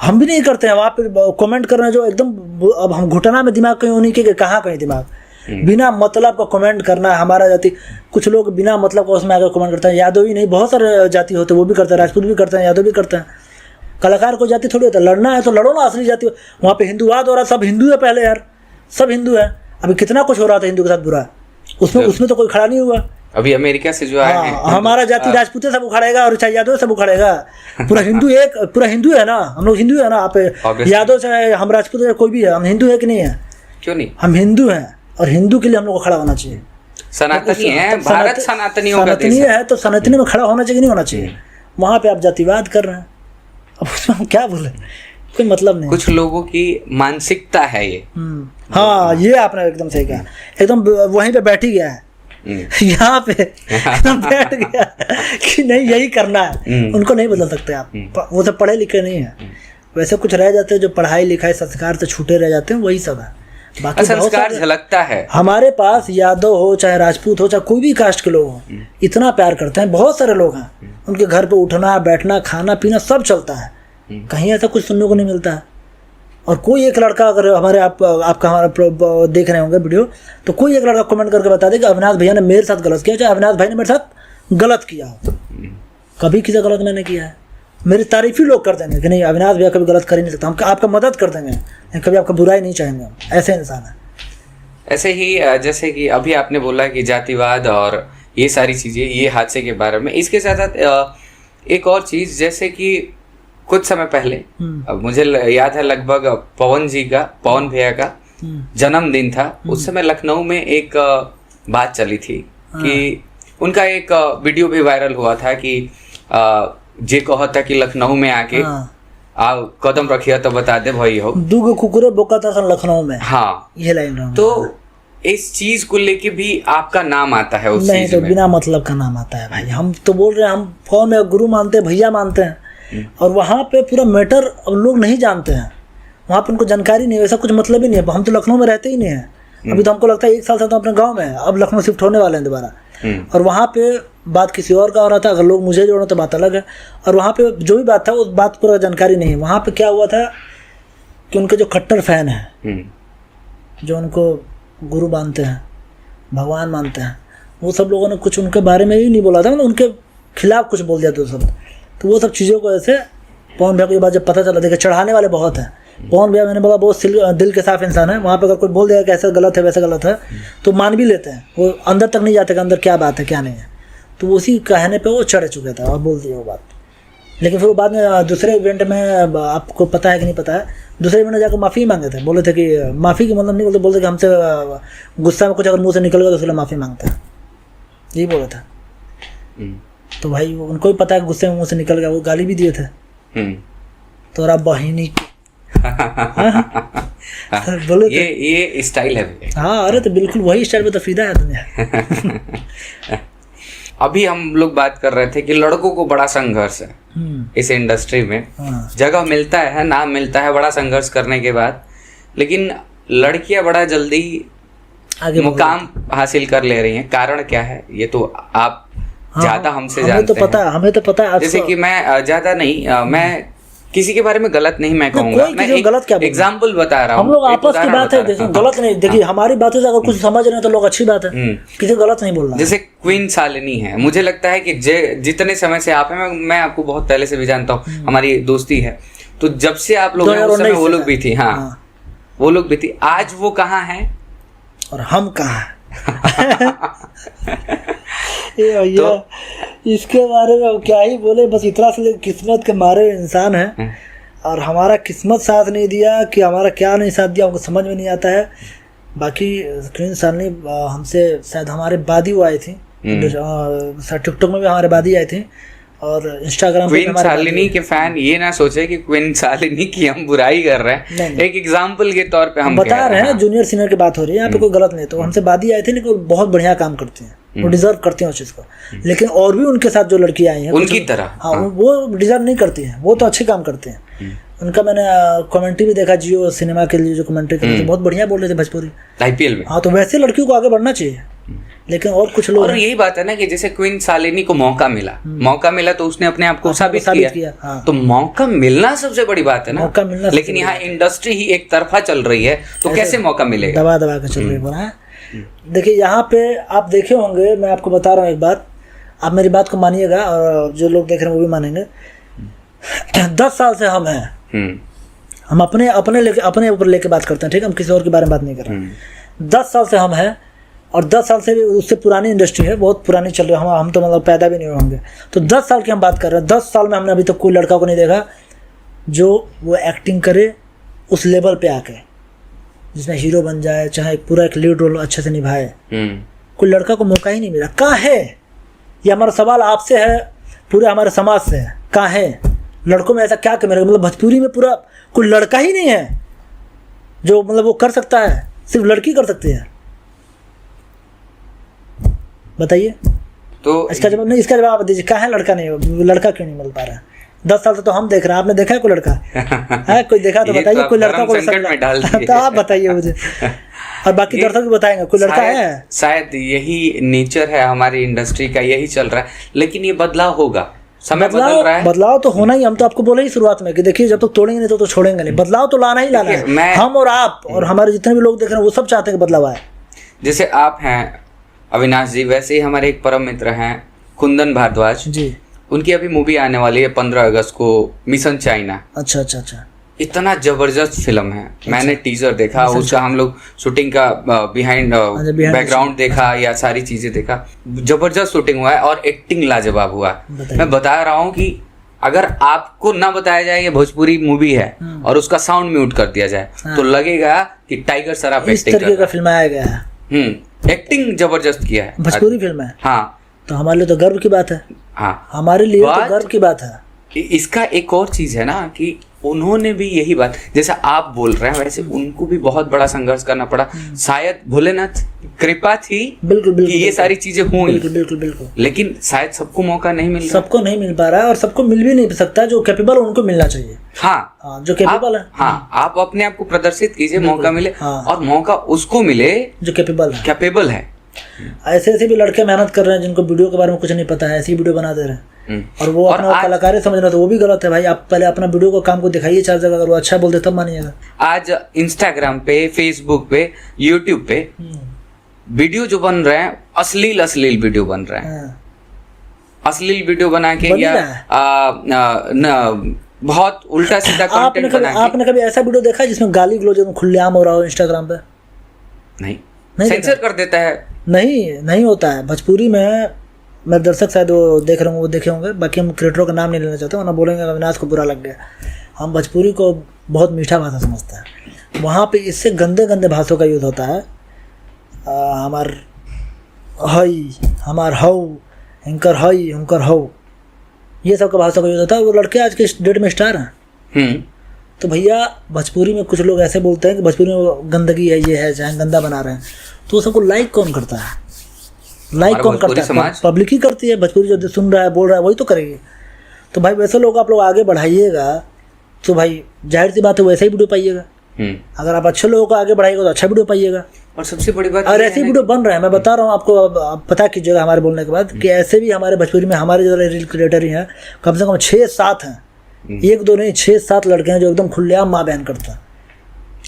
हम भी नहीं करते हैं। वहाँ पे कमेंट कर रहे हैं जो एकदम, अब हम घुटना में दिमाग कहीं उन्हीं के कहाँ कहीं दिमाग, बिना मतलब का कमेंट करना है हमारा जाति। कुछ लोग बिना मतलब का उसमें आकर कमेंट करते हैं। यादव ही नहीं, बहुत सारे जाति होते हैं, वो भी करते हैं, राजपूत भी करते हैं, यादव भी करते हैं। कलाकार को जाति थोड़ी होता है, लड़ना है तो लड़ो ना असली जाति। वहाँ पे हिंदूवाद हो रहा है, सब हिंदू है पहले यार, सब हिंदू है। अभी कितना कुछ हो रहा था हिंदू के साथ बुरा, उसमें तो कोई खड़ा नहीं हुआ। अभी अमेरिका से जो आए हैं, हमारा जाति राजपूत है सब उखाड़ेगा, और चाहे यादव सब उखाड़ेगा। पूरा हिंदू है ना, हम लोग हिंदू है ना। आप यादव चाहे हम राजपूत है, कोई भी है, हम हिंदू है कि नहीं है? क्यों नहीं, हम हिंदू हैं, और हिंदू के लिए हम लोग को खड़ा होना चाहिए। सनातनी है भारत, सनातनियों का देश सनातनी है तो सनातनी में खड़ा होना चाहिए कि नहीं होना चाहिए? वहाँ पे आप जातिवाद कर रहे हैं, अब उसमें हम क्या बोले, कोई मतलब नहीं। कुछ लोगों की मानसिकता है ये। हाँ, ये आपने एकदम सही कहा, एकदम वहीं पे बैठ ही गया है यहाँ पे बैठ गया कि नहीं यही करना है। उनको नहीं बदल सकते आप, वो सब पढ़े लिखे नहीं है। वैसे कुछ रह जाते हैं जो पढ़ाई लिखाई संस्कार से छूटे रह जाते हैं, वही सब है। बाकी संस्कार झलकता है। हमारे पास यादव हो चाहे राजपूत हो चाहे कोई भी कास्ट के लोग हो, इतना प्यार करते हैं। बहुत सारे लोग हैं, उनके घर पे उठना बैठना खाना पीना सब चलता है, कहीं ऐसा कुछ सुनने को नहीं मिलता है। और कोई एक लड़का अगर हमारे आपका हमारा देख रहे होंगे वीडियो, तो कोई एक लड़का कमेंट करके बता दे कि अविनाश भैया ने मेरे साथ गलत किया, चाहे अविनाश भाई ने मेरे साथ गलत किया हो। कभी किसी गलत मैंने किया है? मेरी तारीफ ही लोग कर देंगे कि नहीं अविनाश भैया कभी गलत कर ही नहीं सकता, हम आपका मदद कर देंगे, कभी आपका बुराई नहीं चाहेंगे, हम ऐसे इंसान है। ऐसे ही जैसे कि अभी आपने बोला कि जातिवाद और ये सारी चीज़ें, ये हादसे के बारे में, इसके साथ साथ एक और चीज़, जैसे कि कुछ समय पहले, अब मुझे याद है लगभग पवन भैया का जन्मदिन था। उस समय लखनऊ में एक बात चली थी कि उनका एक वीडियो भी वायरल हुआ था कि जे कहता कि लखनऊ में आके कदम रखिया तो बता दे भाई हो, दूगो कुकुरे बोका था लखनऊ में। हाँ, ये लाइन तो इस चीज को लेके भी आपका नाम आता है उस नहीं, तो बिना मतलब का नाम आता है भाई। हम तो बोल रहे हैं, हम फॉर्म में गुरु मानते हैं, भैया मानते हैं, और वहाँ पे पूरा मैटर अब लोग नहीं जानते हैं, वहाँ पे उनको जानकारी नहीं है, वैसा कुछ मतलब ही नहीं है। हम तो लखनऊ में रहते ही नहीं है, अभी तो हमको लगता है 1 साल से तो अपने गांव में है, अब लखनऊ शिफ्ट होने वाले हैं दोबारा। और वहाँ पे बात किसी और का हो रहा था, अगर लोग मुझे जोड़ो तो बात अलग है, और वहाँ पे जो भी बात था उस बात पूरा जानकारी नहीं है। वहाँ पे क्या हुआ था कि उनके जो कट्टर फैन हैं, जो उनको गुरु मानते हैं, भगवान मानते हैं, वो सब लोगों ने कुछ उनके बारे में ही नहीं बोला था, मतलब उनके खिलाफ कुछ बोल दिया था सब। तो वो सब चीज़ों को ऐसे पवन भैया को ये बात जब पता चला, देखिए चढ़ाने वाले बहुत हैं। पवन भैया मैंने बोला बहुत दिल के साफ इंसान है, वहाँ पे अगर कोई बोल देगा कि ऐसा गलत है वैसा गलत है तो मान भी लेते हैं, वो अंदर तक नहीं जाते कि अंदर क्या बात है क्या नहीं है। तो उसी कहने पे वो चढ़ चुके थे और बोल दिया वो बात। लेकिन फिर वो बाद में दूसरे इवेंट में, आपको पता है कि नहीं पता है, दूसरे इवेंट में जाकर माफ़ी मांगे थे, बोले थे कि माफ़ी की मतलब नहीं बोलते, बोलते कि हमसे गुस्सा में कुछ अगर मुँह से निकल गया तो उसके लिए माफ़ी मांगते हैं, यही बोला था। तो भाई उनको भी पता है गुस्से में मुँह से निकल गया, वो गाली भी दिए थे, तो आप बहिनी बोले ये स्टाइल है। हाँ, अरे तो बिल्कुल वही स्टाइल पे तो फीदा है दुनिया। अभी हम लोग बात कर रहे थे कि लड़कों को बड़ा संघर्ष है इस इंडस्ट्री में। जगह मिलता है, नाम मिलता है बड़ा संघर्ष करने के बाद, लेकिन लड़कियां बड़ा जल्दी मुकाम हासिल कर ले रही हैं। कारण क्या है ये तो आप ज्यादा हमसे जानते हैं। हमें तो पता है। जैसे कि मैं ज्यादा नहीं, मैं किसी के बारे में गलत नहीं मैं कहूँगा, मैं एक एग्जाम्पल बता रहा हूँ। हम लोग आपस की बात है, जैसे गलत नहीं, देखिए हमारी बातों से अगर कुछ समझ रहे हैं तो लोग अच्छी बात है, किसी गलत नहीं बोलना। जैसे क्वीन शालिनी है, मुझे लगता है कि जितने समय से आप हैं, मैं आपको बहुत पहले से भी जानता हूँ, हमारी दोस्ती है, तो जब से आप लोग उस समय वो लोग भी थी, हाँ वो लोग भी थी। आज वो कहाँ है और हम कहाँ हैं? ये भैया इसके बारे में क्या ही बोले, बस इतना से किस्मत के मारे इंसान है, और हमारा किस्मत साथ नहीं दिया कि हमारा क्या नहीं साथ दिया हमको समझ में नहीं आता है। बाकी क्वीन शालिनी हमसे शायद हमारे बाद ही वो आई थी, टिकटॉक में भी हमारे बाद ही आई थी, और इंस्टाग्राम पे क्वीन शालिनी के फैन ये ना सोचे कि क्वीन शालिनी की हम बुराई कर रहे हैं, एक एग्जांपल के तौर पे हम बता रहे हैं। जूनियर सीनियर की बात हो रही है यहाँ पे, कोई गलत नहीं। तो हमसे बाद ही आई थी, लेकिन वो बहुत बढ़िया काम करती हैं, वो डिजर्व करती हैं उस चीज़ को। लेकिन और भी उनके साथ जो लड़की आई हैं उनकी तरह, हाँ वो डिजर्व नहीं करती हैं, वो तो अच्छे काम करते हैं। उनका मैंने कमेंट्री भी देखा, जियो सिनेमा के लिए जो कमेंट्री कर रहे थे, बहुत बढ़िया बोल रहे थे भोजपुरी IPL में। हाँ, तो वैसे लड़कियों को आगे बढ़ना चाहिए। लेकिन और कुछ लोग, और यही बात है ना कि जैसे क्वीन शालिनी को मौका मिला तो उसने अपने आप को साबित किया। हाँ। तो मौका मिलना सबसे बड़ी बात है ना, मौका मिलना। लेकिन यहाँ इंडस्ट्री ही एक तरफा चल रही है, तो कैसे मौका मिलेगा? दबा के चल रही है। देखिए यहाँ पे आप देखे होंगे, मैं आपको बता रहा हूँ एक बात, आप मेरी बात को मानिएगा और जो लोग देख रहे हैं वो भी मानेंगे। 10 साल से हम हैं, हम अपने ऊपर लेके बात करते हैं, ठीक है, हम किसी और के बारे में बात नहीं कर रहे। 10 साल से हम हैं और 10 साल से भी उससे पुरानी इंडस्ट्री है, बहुत पुरानी चल रही है, हम तो मतलब पैदा भी नहीं होंगे। तो 10 साल की हम बात कर रहे हैं। 10 साल में हमने अभी तक कोई लड़का को नहीं देखा जो वो एक्टिंग करे उस लेवल पे आके, जिसमें हीरो बन जाए, चाहे पूरा एक लीड रोल अच्छे से निभाए। कोई लड़का को मौका ही नहीं मिला। कहाँ है ये? हमारा सवाल आपसे है, पूरे हमारे समाज से है, कहाँ है? लड़कों में ऐसा क्या कमी? मतलब भोजपुरी में पूरा कोई लड़का ही नहीं है जो मतलब वो कर सकता है, सिर्फ लड़की कर सकती है। बताइए। तो इसका जवाब नहीं, इसका जवाब आप दीजिए, कहाँ है लड़का? नहीं, लड़का क्यों नहीं मिल पा रहा है? 10 साल से तो हम देख रहे हैं, आपने देखा है कोई लड़का? है कोई देखा तो बताइए, कोई लड़का को तो आप बताइए मुझे, और बाकी दर्शक भी बताएंगे कोई लड़का है? शायद यही नेचर है हमारी इंडस्ट्री का, यही चल रहा है, लेकिन ये बदलाव होगा, समय बदल रहा है। बदलाव तो होना ही, हम तो आपको बोले ही शुरुआत में कि देखिए जब तक तोड़ेंगे नहीं तो छोड़ेंगे नहीं, बदलाव तो लाना ही लाना है। हम और आप और हमारे जितने भी लोग देख रहे हैं वो सब चाहते हैं कि बदलाव आए। जैसे आप हैं अविनाश जी, वैसे ही हमारे एक परम मित्र हैं कुंदन भारद्वाज जी, उनकी अभी मूवी आने वाली है 15 अगस्त को, मिशन चाइना। अच्छा अच्छा अच्छा, इतना जबरदस्त फिल्म है। अच्छा। मैंने टीजर देखा, उसका हम लोग शूटिंग का बिहाइंड बैकग्राउंड देखा या सारी चीजें देखा, जबरदस्त शूटिंग हुआ है और एक्टिंग लाजवाब हुआ। मैं बता रहा हूँ कि अगर आपको ना बताया जाए ये भोजपुरी मूवी है और उसका साउंड म्यूट कर दिया जाए तो लगेगा कि टाइगर सराफ इस तरीके का फिल्माया गया है। एक्टिंग जबरदस्त किया है, भोजपुरी फिल्म है। हाँ, तो हमारे लिए तो गर्व की बात है। हाँ, हमारे लिए तो गर्व की बात है। इसका एक और चीज है ना कि उन्होंने भी यही बात, जैसा आप बोल रहे हैं वैसे उनको भी बहुत बड़ा संघर्ष करना पड़ा। शायद भोलेनाथ कृपा थी बिल्कुल कि ये सारी चीजें हुई, बिल्कुल, लेकिन शायद सबको मौका नहीं मिल रहा, सबको नहीं मिल पा रहा है और सबको मिल भी नहीं सकता। जो कैपेबल उनको मिलना चाहिए। हाँ, जो कैपेबल है। हाँ, आप अपने आप को प्रदर्शित कीजिए, मौका मिले। और मौका उसको मिले जो कैपेबल है। ऐसे भी लड़के मेहनत कर रहे हैं जिनको वीडियो के बारे में कुछ नहीं पता है, ऐसी वीडियो बना दे रहे हैं और वो अपना कलाकारी समझ रहे, तो वो भी गलत है भाई। आप पहले अपना वीडियो को काम को दिखाइए 4 जगह, अगर वो अच्छा बोलते तब मानिएगा। आज इंस्टाग्राम पे, फेसबुक पे, यूट्यूब पे वीडियो जो बन रहे हैं, अश्लील वीडियो बन रहे हैं। अश्लील वीडियो बना के या बहुत उल्टा सीधा कंटेंट बना के। आपने कभी ऐसा वीडियो देखा है जिसमें गाली गलौज खुलेआम हो रहा हो इंस्टाग्राम पे? नहीं, सेंसर कर देता है। नहीं होता है भोजपुरी में। मैं दर्शक शायद वो देख रहे होंगे, वो देखे होंगे, बाकी हम क्रिएटरों का नाम नहीं लेना चाहते, वरना बोलेंगे अविनाश को बुरा लग गया। हम भोजपुरी को बहुत मीठा भाषा समझते हैं। वहाँ पे इससे गंदे भाषाओं का यूज़ होता है। हमार हई, हमार हऊ, हिंकर हई, हुंकर हऊ, ये सब का भाषा का यूज़ होता है। वो लड़के आज के डेट में स्टार हैं। तो भैया भोजपुरी में कुछ लोग ऐसे बोलते हैं कि भोजपुरी में गंदगी है, ये है, चाहे गंदा बना रहे हैं, तो सबको लाइक कौन करता है? लाइक कौन करता है? पब्लिक ही करती है। भोजपुरी जो सुन रहा है, बोल रहा है, वही तो करेगी। तो भाई वैसे लोग आप लोग आगे बढ़ाइएगा तो भाई जाहिर सी बात है वैसे ही वीडियो पाइएगा। अगर आप अच्छे लोगों को आगे बढ़ाइएगा तो अच्छा वीडियो पाइएगा। और सबसे बड़ी बात, और ऐसे वीडियो बन रहे हैं, मैं बता रहा हूँ आपको। आप पता कीजिएगा हमारे बोलने के बाद कि ऐसे भी हमारे भोजपुरी में हमारे जो रील क्रिएटर ही हैं, कम से कम 6-7 हैं। 1-2 नहीं, 6-7 लड़के हैं जो एकदम खुलेआम माँ बहन करता है।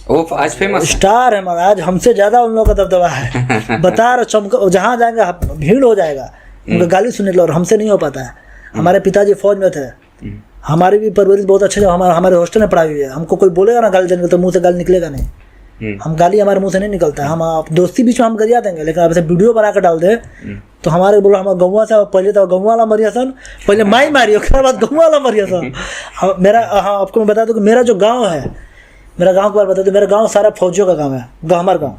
वो आज फेमस स्टार है महाराज, हमसे ज्यादा उन लोगों का दबदबा है। बता रहे चमक, जहाँ जाएंगे भीड़ हो जाएगा उनका गाली सुनने के लिए, और हमसे नहीं हो पाता है। हमारे पिताजी फौज में थे, हमारी भी परवरिश बहुत अच्छे, हमारे हॉस्टल में पढ़ाई हुई है। हमको कोई बोलेगा ना गाली देने तो मुंह से गाली निकलेगा नहीं। हम गाली हमारे मुंह से नहीं निकलता है। हम दोस्ती बीच में हम गरिया देंगे, लेकिन आप ऐसे वीडियो बना कर डाल दे तो हमारे बोलो हम गौवा से पहले तो गौवा वाला मरिया सन, पहले माई मारी, उसके बाद गौवा वाला मरिया सन। मेरा, हाँ आपको मैं बता दूँ कि मेरा जो गाँव है, मेरा गांव के बारे में बता दो। मेरा गांव सारा फौजियों का गांव है। हमारा गांव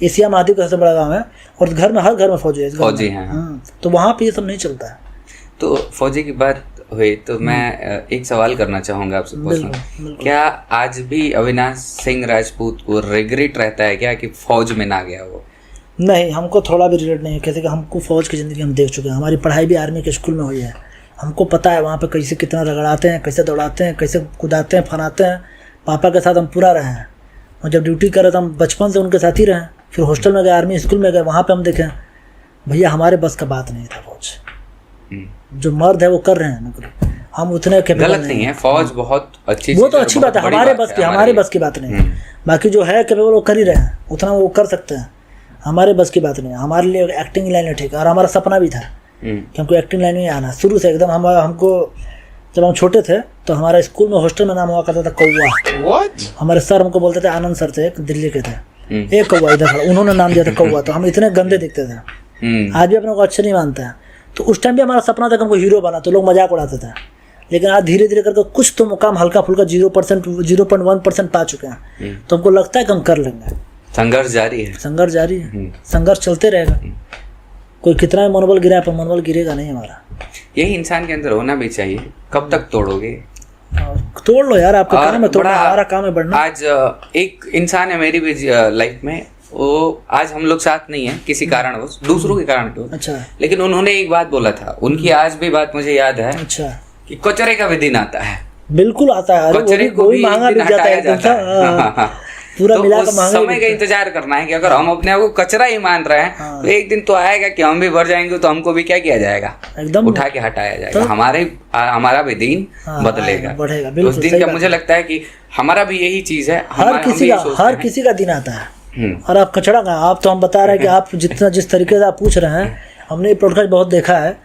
एशिया महाद्वीप का सबसे बड़ा गांव है और घर में हर घर में फौजी है। फौजी हैं। तो वहाँ पे ये सब नहीं चलता है। तो फौजी की बात हुई तो मैं एक सवाल करना चाहूँगा आपसे पर्सनल। क्या आज भी अविनाश सिंह राजपूत को रिग्रेट रहता है क्या कि फौज में ना गया वो? नहीं, हमको थोड़ा भी रिग्रेट नहीं है। कैसे कि हमको फौज की ज़िंदगी हम देख चुके हैं। हमारी पढ़ाई भी आर्मी के स्कूल में हुई है। हमको पता है वहाँ पर कैसे कितना रगड़ाते हैं, कैसे दौड़ाते हैं, कैसे कुदाते हैं, फनाते हैं। पापा के साथ हम पूरा रहे हैं और जब ड्यूटी कर रहे तो हम बचपन से उनके साथ ही रहे। फिर हॉस्टल में गए, आर्मी स्कूल में गए, वहाँ पे हम देखें भैया हमारे बस का बात नहीं था। फौज जो मर्द है वो कर रहे हैं नौकरी, हम उतने गलत नहीं है। फौज बहुत अच्छी, वो तो अच्छी बात है, हमारे बस की बात नहीं। बाकी जो है कैपेबल वो कर ही रहे हैं, उतना वो कर सकते हैं। हमारे बस की बात नहीं है, हमारे लिए एक्टिंग लाइन है ठीक है, और हमारा सपना भी था कि हमको एक्टिंग लाइन में आना शुरू से एकदम। हमको जब हम छोटे थे तो हमारा स्कूल में हॉस्टल में नाम हुआ करता था कौवा। हमारे सर हमको बोलते थे, आनंद सर थे, एक दिल्ली के थे, एक कौवा इधर खड़ा, उन्होंने नाम दिया था कौवा। तो हम इतने गंदे दिखते थे, आज भी अपने को अच्छे नहीं मानते हैं। तो उस टाइम भी हमारा सपना था कि हमको हीरो बना, तो लोग मजाक उड़ाते थे। लेकिन आज धीरे धीरे करके कुछ तो मुकाम हल्का फुल्का 0.1% पा चुके हैं, तो हमको लगता है कि हम कर लेंगे। संघर्ष जारी है, संघर्ष जारी है, संघर्ष चलते रहेगा। कोई कितना भी मनोबल गिरा है पर मनोबल गिरेगा नहीं हमारा। यही इंसान के अंदर होना भी चाहिए। कब तक तोड़ोगे? तोड़ लो यार, आपका काम है तोड़ना, हमारा काम है बढ़ना। आज एक इंसान है मेरी भी लाइफ में, वो आज हम लोग साथ नहीं है किसी कारणवश, दूसरों के कारण क्यों। अच्छा। लेकिन उन्होंने एक बात बोला था, उनकी आज भी बात मुझे याद है। अच्छा। कि कचरे का भी दिन आता है। बिल्कुल आता है, कचरे को भी महंगा बिक जाता है, पूरा तो मिला उस समय का इंतजार करना है कि अगर हम अपने आप को कचरा ही मान रहे हैं तो एक दिन तो आएगा कि हम भी भर जाएंगे, तो हमको भी क्या किया जाएगा, एकदम उठा के हटाया जाएगा। हमारा भी दिन बदलेगा, बढ़ेगा। उस दिन का मुझे लगता है कि हमारा भी यही चीज है। हर किसी का दिन आता है। और आप कचरा का, आप तो हम बता रहे हैं कि आप जिस तरीके से आप पूछ रहे हैं, हमने ये पॉडकास्ट बहुत देखा है,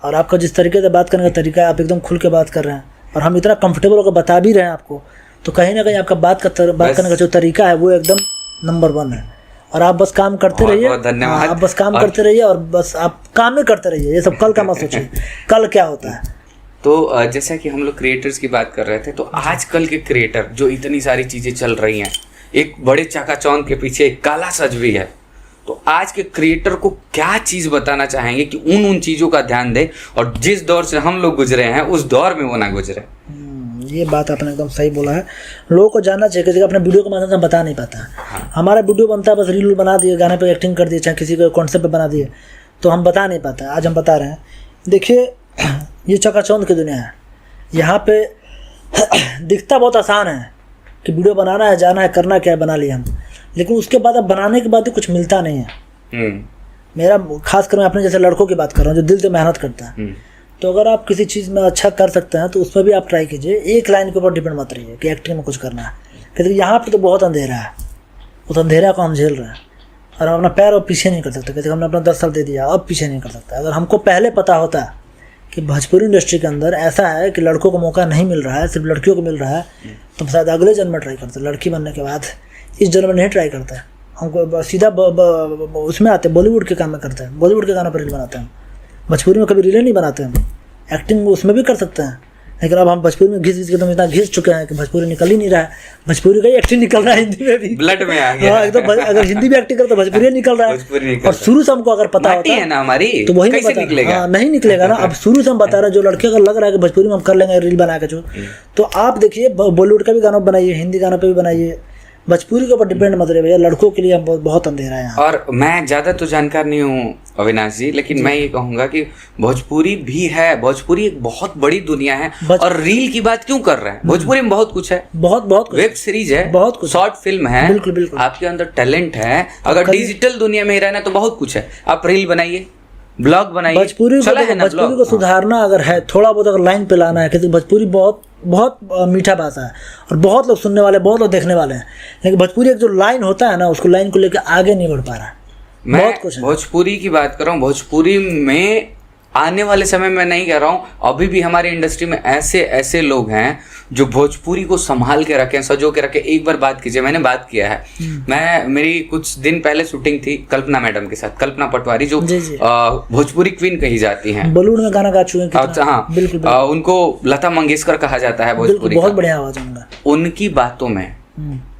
और आपका जिस तरीके से बात करने का तरीका है, आप एकदम खुल के बात कर रहे हैं, और हम इतना कंफर्टेबल होकर बता भी रहे हैं आपको, तो कहीं ना कहीं आपका बात करने का जो तरीका है वो एकदम नंबर 1 है। और आप बस काम करते रहिए, आप बस काम करते रहिए, और बस आप काम ही करते रहिए, ये सब कल का मत सोचिए कल क्या होता है। तो जैसा कि हम लोग क्रिएटर्स की बात कर रहे थे, तो आजकल के क्रिएटर जो इतनी सारी चीजें चल रही हैं, एक बड़े चकाचौंध के पीछे एक काला सच भी है, तो आज के क्रिएटर को क्या चीज बताना चाहेंगे कि उन चीजों का ध्यान दे, और जिस दौर से हम लोग गुजरे हैं उस दौर में वो ना गुजरे। ये बात आपने एकदम सही बोला है। लोगों को जानना चाहिए, किसी को अपने वीडियो के माध्यम से बता नहीं पाता है। हमारा वीडियो बनता है, बस रील बना दिए, गाने पे एक्टिंग कर दिए, चाहे किसी को कॉन्सेप्ट पे बना दिए, तो हम बता नहीं पाते। आज हम बता रहे हैं। देखिए, ये चकाचौंध की दुनिया है, यहाँ पे दिखता बहुत आसान है कि वीडियो बनाना है, जाना है, करना क्या है, बना लिया हम, लेकिन उसके बाद अब बनाने के बाद भी कुछ मिलता नहीं है। मेरा खासकर मैं अपने जैसे लड़कों की बात कर रहा हूँ जो दिल से मेहनत करता है। तो अगर आप किसी चीज़ में अच्छा कर सकते हैं तो उसमें भी आप ट्राई कीजिए। एक लाइन के ऊपर डिपेंड मत रहिए कि एक्टिंग में कुछ करना है, क्योंकि यहाँ पे तो बहुत अंधेरा है, उस अंधेरा को हम झेल रहे हैं, और हम अपना पैर और पीछे नहीं कर सकते। क्योंकि हमने अपना 10 साल दे दिया, अब पीछे नहीं कर सकता। अगर हमको पहले पता होता कि भोजपुरी इंडस्ट्री के अंदर ऐसा है कि लड़कों को मौका नहीं मिल रहा है, सिर्फ लड़कियों को मिल रहा है, तो हम शायद अगले जन्म में ट्राई करते। लड़की बनने के बाद इस जन्म में नहीं ट्राई करते हैं, हमको सीधा उसमें आते, बॉलीवुड के काम में करते हैं, बॉलीवुड के गानों पर रील बनाते हैं। भोजपुरी में कभी रीलें नहीं बनाते हम। एक्टिंग उसमें भी कर सकते हैं, लेकिन अब हम भोजपुरी में घिस के तो इतना घिस चुके हैं कि भोजपुरी निकल ही नहीं रहा है। भोजपुरी का ही एक्टिंग निकल रहा है, हिंदी में भी ब्लड में आ गया। एकदम अगर हिंदी भी एक्टिंग करे तो भोजपुरी निकल रहा है। और शुरू से हमको अगर पता होता है ना हमारी, तो वही नहीं निकलेगा, नहीं निकलेगा ना। अब शुरू से हम बता रहे हैं, जो लड़के अगर लग रहा है कि भोजपुरी में हम कर लेंगे रील बना के, जो तो आप देखिए बॉलीवुड का भी गाना बनाइए, हिंदी गानों पर भी बनाइए, भोजपुरी के ऊपर डिपेंड मत रहे भैया। लड़कों के लिए हम बहुत अंधेरा है यहाँ। और मैं ज़्यादा तो जानकार नहीं हूँ अविनाश जी, लेकिन मैं ये कहूँगा कि भोजपुरी भी है, भोजपुरी एक बहुत बड़ी दुनिया है। और रील की बात क्यों कर रहे हैं? भोजपुरी में बहुत कुछ है, बहुत वेब सीरीज है, बहुत कुछ, शॉर्ट फिल्म है, बिल्कुल आपके अंदर टैलेंट है। अगर डिजिटल दुनिया में रहना तो बहुत कुछ है, आप रील बनाइए, ब्लॉग बनाइए। भोजपुरी को सुधारना अगर है, थोड़ा बहुत अगर लाइन पे लाना है, क्योंकि भोजपुरी बहुत मीठा भाषा है और बहुत लोग सुनने वाले, बहुत लोग देखने वाले हैं, लेकिन भोजपुरी एक जो लाइन होता है ना, उसको लाइन को लेकर आगे नहीं बढ़ पा रहा है। मैं भोजपुरी की बात कर रहा हूँ। भोजपुरी में आने वाले समय में नहीं कह रहा हूँ, अभी भी हमारी इंडस्ट्री में ऐसे लोग हैं जो भोजपुरी को संभाल के रखें, सजो के रखें। एक बार बात कीजिए, मैंने बात किया है, मेरी कुछ दिन पहले शूटिंग थी कल्पना मैडम के साथ, कल्पना पटवारी जो भोजपुरी क्वीन कही जाती हैं, बॉलीवुड में गाना गा चुके हैं। हाँ, बिल्कुल उनको लता मंगेशकर कहा जाता है भोजपुरी, बहुत बढ़िया आवाज है। उनकी बातों में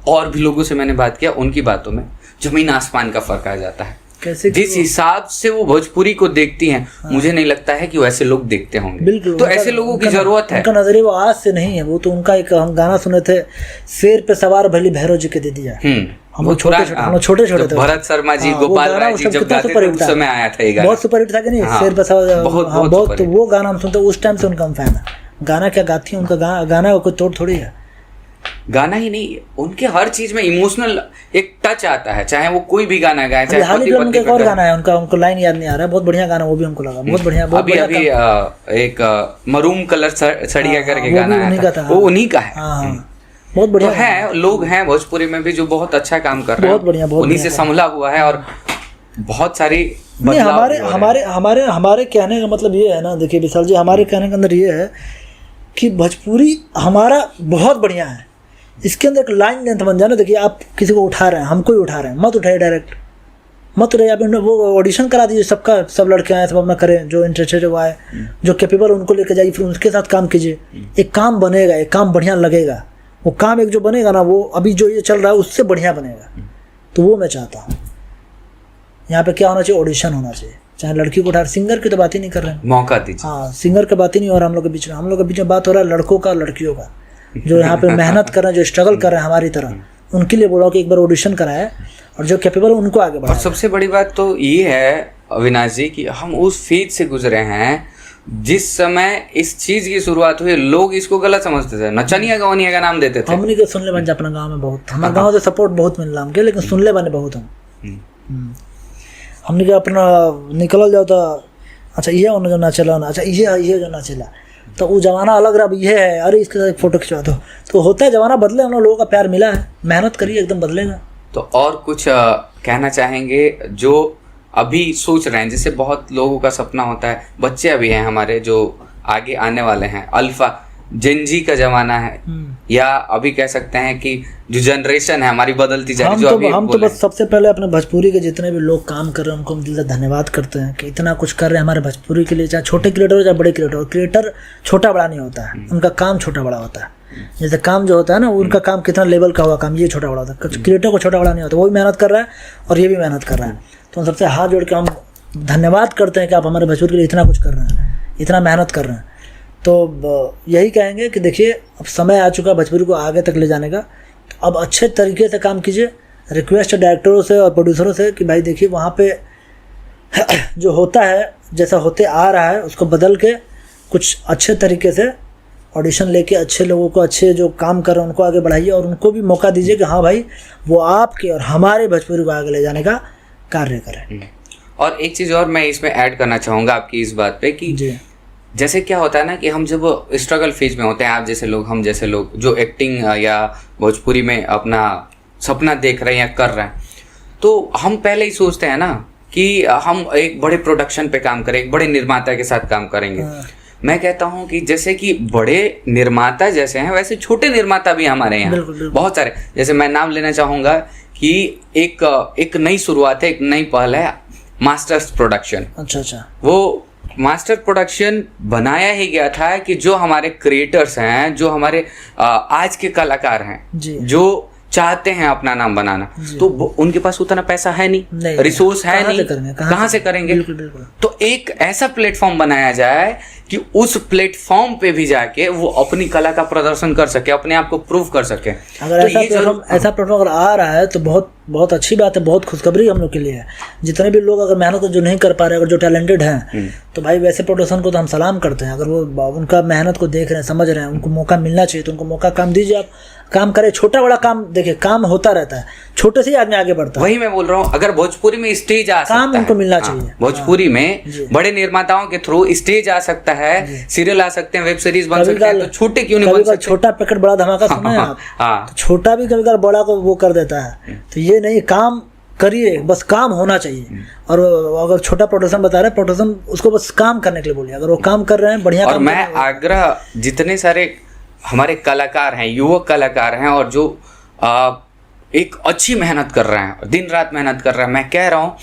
और भी लोगों से मैंने बात किया, उनकी बातों में जमीन आसमान का फर्क आ जाता है। कैसे जिस हिसाब से वो भोजपुरी को देखती हैं, मुझे नहीं लगता है कि वैसे लोग देखते होंगे। बिल्कुल, तो ऐसे लोगों की जरूरत है। उनका नजरिया वो आज से नहीं है, वो तो उनका एक हम गाना सुने थे, शेर पे सवार भली भैरव जी के दे दिया। हम छोटे थे, भरत शर्मा जी, गोपाल राय जी जब गाते थे उस समय आया था ये गाना, बहुत सुपर हिट था कि नहीं? शेर पे सवार, बहुत। तो वो गाना हम सुनते, उस टाइम से उनका हम फैन है। गाना क्या गाती है, उनका गाना कोई तोड़ थोड़ी है। गाना ही नहीं, उनके हर चीज में इमोशनल एक टच आता है, चाहे वो कोई भी गाना गाए, चाहे हाल ही में उनका एक और गाना है, उनको लाइन याद नहीं आ रहा है, बहुत बढ़िया गाना, वो भी हमको लगा बहुत बढ़िया। अभी एक मरूम कलर सड़िया करके गाना है, वो उन्हीं का है। बहुत बढ़िया है। लोग हैं भोजपुरी में भी जो बहुत अच्छा काम कर रहे हैं, बहुत बढ़िया, उन्हीं से संभला हुआ है। और बहुत सारी नहीं, बदलाव हमारे भी हो रहे हमारे हमारे हमारे कहने का मतलब ये है ना, देखिए विशाल जी, हमारे कहने के अंदर ये है कि भोजपुरी हमारा बहुत बढ़िया है। इसके अंदर एक लाइन लेंथ बन जाए ना, देखिए आप किसी को उठा रहे हैं, हमको ही उठा रहे हैं, मत उठाइए डायरेक्ट, मत उठाइए। आप वो ऑडिशन करा दीजिए, सबका सब लड़के आए, सब अपना करें, जो इंटरेस्टेड हुआ है, जो कैपेबल, उनको लेकर जाइए, फिर उनके साथ काम कीजिए। एक काम बनेगा, एक काम बढ़िया लगेगा। वो काम एक जो बनेगा ना, वो अभी जो ये चल रहा है उससे बढ़िया बनेगा। तो वो मैं चाहता हूँ। यहाँ पे क्या होना चाहिए, ऑडिशन होना चाहिए। चाहे लड़की को उठा, सिंगर की तो बात ही नहीं कर रहे हैं, मौका दीजिए। हाँ, सिंगर की बात ही नहीं हो रहा हम लोग के बीच में। हम लोग के बीच में बात हो रहा है लड़कों का, लड़कियों का, जो यहाँ पे मेहनत कर रहे हैं, जो स्ट्रगल कर रहे हैं हमारी तरह, उनके लिए बोला कि एक बार ऑडिशन कराए और जो कैपेबल है उनको आगे बढ़ाए। और सबसे बड़ी बात तो ये है अविनाश जी कि हम उस फेज से गुजरे हैं जिस समय इस चीज की शुरुआत हुई, लोग इसको गलत समझते थे, नचनिया गवनिया का नाम देते थे। हमने के सुन ले बन अपना गाँव में बहुत, हमारे गाँव से सपोर्ट बहुत मिल रहा हमके, लेकिन सुन ले बने बहुत हम। हमने क्या अपना निकल जाओ तो अच्छा ये जो ना चला ना, अच्छा ये जो ना चला, तो वो जमाना अलग रहा, अब ये है, अरे इसके साथ फोटो खिंचवा दो। तो होता है जमाना बदले, हम लोगों का प्यार मिला है, मेहनत करिए एकदम बदलेगा। तो और कुछ कहना चाहेंगे जो अभी सोच रहे हैं, जैसे बहुत लोगों का सपना होता है, बच्चे अभी हैं हमारे जो आगे आने वाले हैं, अल्फा जेनजी का जमाना है, या अभी कह सकते हैं कि जो जनरेशन है हमारी बदलती जा रही है, हम तो बस सबसे पहले अपने भोजपुरी के जितने भी लोग काम कर रहे हैं उनको हम दिल से धन्यवाद करते हैं कि इतना कुछ कर रहे हैं हमारे भोजपुरी के लिए, चाहे छोटे क्रिएटर हो चाहे बड़े क्रिएटर हो। क्रिएटर छोटा बड़ा नहीं होता है, उनका काम छोटा बड़ा होता है। जैसे काम जो होता है ना, उनका काम कितना लेवल का हुआ काम, ये छोटा बड़ा होता है। क्रिएटर को छोटा बड़ा नहीं होता, वो भी मेहनत कर रहा है और ये भी मेहनत कर रहा है। तो हम सबसे हाथ जोड़ के हम धन्यवाद करते हैं कि आप हमारे भोजपुरी के लिए इतना कुछ कर रहे हैं, इतना मेहनत कर रहे हैं। तो यही कहेंगे कि देखिए अब समय आ चुका है भोजपुरी को आगे तक ले जाने का। तो अब अच्छे तरीके से काम कीजिए। रिक्वेस्ट है डायरेक्टरों से और प्रोड्यूसरों से कि भाई देखिए वहाँ पे जो होता है, जैसा होते आ रहा है, उसको बदल के कुछ अच्छे तरीके से ऑडिशन लेके अच्छे लोगों को, अच्छे जो काम कर रहे हैं उनको आगे बढ़ाइए और उनको भी मौका दीजिए कि हाँ भाई वो आपके और हमारे भोजपुरी को आगे ले जाने का कार्य करें। और एक चीज़ और मैं इसमें ऐड करना चाहूँगा आपकी इस बात पे कि जैसे क्या होता है ना कि हम जब स्ट्रगल फेज में होते हैं, आप जैसे लोग, हम जैसे लोग जो एक्टिंग या भोजपुरी में अपना सपना देख रहे हैं या कर रहे हैं, तो हम पहले ही सोचते हैं ना कि हम एक बड़े प्रोडक्शन पे काम करें, एक बड़े निर्माता के साथ काम करेंगे। मैं कहता हूँ कि जैसे कि बड़े निर्माता जैसे हैं वैसे छोटे निर्माता भी हमारे यहाँ बहुत सारे, जैसे मैं नाम लेना चाहूँगा कि एक नई शुरुआत है, एक नई पहल है, मास्टर्स प्रोडक्शन। अच्छा। वो मास्टर प्रोडक्शन बनाया ही गया था कि जो हमारे क्रिएटर्स हैं, जो हमारे आज के कलाकार हैं, जो चाहते हैं अपना नाम बनाना, तो उनके पास उतना पैसा है नहीं, रिसोर्स है नहीं, कहाँ से करेंगे। बिल्कुल। तो एक ऐसा प्लेटफॉर्म बनाया जाए कि उस प्लेटफॉर्म पे भी जाके वो अपनी कला का प्रदर्शन कर सके, अपने आप को प्रूव कर सके। अगर ऐसा प्लेटफॉर्म अगर आ रहा है तो बहुत बहुत अच्छी बात है, बहुत खुशखबरी हम लोग के लिए है। जितने भी लोग अगर मेहनत जो नहीं कर पा रहे, अगर जो टैलेंटेड हैं, तो भाई वैसे प्रोडक्शन को तो हम सलाम करते हैं। अगर वो उनका मेहनत को देख रहे हैं, समझ रहे हैं, उनको मौका मिलना चाहिए तो उनको मौका काम दीजिए। आप काम करें, छोटा बड़ा काम, देखिए काम होता रहता है, छोटे से ही आदमी आगे बढ़ता है। वही मैं बोल रहा हूँ, अगर भोजपुरी में स्टेज आ सकता है, काम उनको मिलना चाहिए। भोजपुरी में बड़े निर्माताओं के थ्रू स्टेज आ सकता है, सीरियल आ सकते हैं, वेब सीरीज बन सकते हैं, तो छोटे क्यों नहीं बन सकते। छोटा पैकेट बड़ा धमाका सुना है आप? छोटा भी कभी कभी बड़ा को वो कर देता है। तो ये नहीं, काम करिए, बस काम होना चाहिए। और अगर छोटा प्रोडक्शन बता रहे हैं, प्रोडक्शन उसको बस काम करने के लिए बोलिए। अगर वो काम कर रहे हैं बढ़िया। और मैं आग्रह, जितने सारे हमारे कलाकार हैं, युवक कलाकार हैं और जो एक अच्छी मेहनत कर रहे हैं, दिन रात मेहनत कर रहे हैं, मैं कह रहा हूँ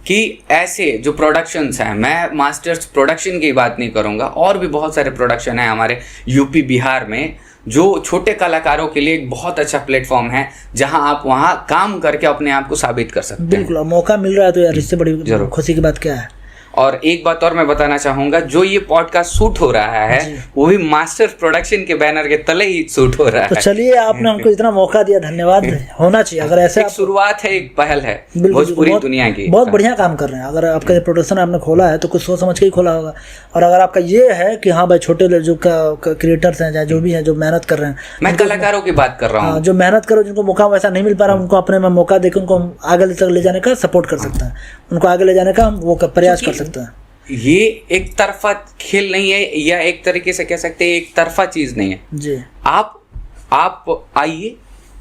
कि ऐसे जो प्रोडक्शंस हैं, मैं मास्टर्स प्रोडक्शन की बात नहीं करूँगा, और भी बहुत सारे प्रोडक्शन हैं हमारे यूपी बिहार में, जो छोटे कलाकारों के लिए एक बहुत अच्छा प्लेटफॉर्म है, जहां आप वहां काम करके अपने आप को साबित कर सकते हैं। बिल्कुल, मौका मिल रहा है तो यार इससे बड़ी खुशी की बात क्या है। और एक बात और मैं बताना चाहूंगा, जो ये पॉडकास्ट शूट हो रहा है वो भी मास्टर प्रोडक्शन के बैनर के तले ही शूट हो रहा है। तो चलिए, आपने हमको इतना मौका दिया, धन्यवाद होना चाहिए। अगर ऐसे एक शुरुआत है, एक पहल है भोजपुरी दुनिया की। बहुत बढ़िया काम कर रहे हैं। अगर आपका प्रोडक्शन आपने खोला है तो कुछ सोच समझ के ही खोला होगा। और अगर आपका ये है कि हाँ भाई, छोटे जो क्रिएटर्स हैं, जो भी हैं, जो मेहनत कर रहे हैं, मैं कलाकारों की बात कर रहा हूँ, जो मेहनत करो, जिनको मौका वैसा नहीं मिल पा रहा, उनको अपने में मौका देकर उनको आगे तक ले जाने का सपोर्ट कर सकते हैं, उनको आगे ले जाने का हम वो प्रयास कर सकते हैं। ये एक तरफा खेल नहीं है, या एक तरीके से कह सकते हैं एक तरफा चीज नहीं है जी। आप आइए,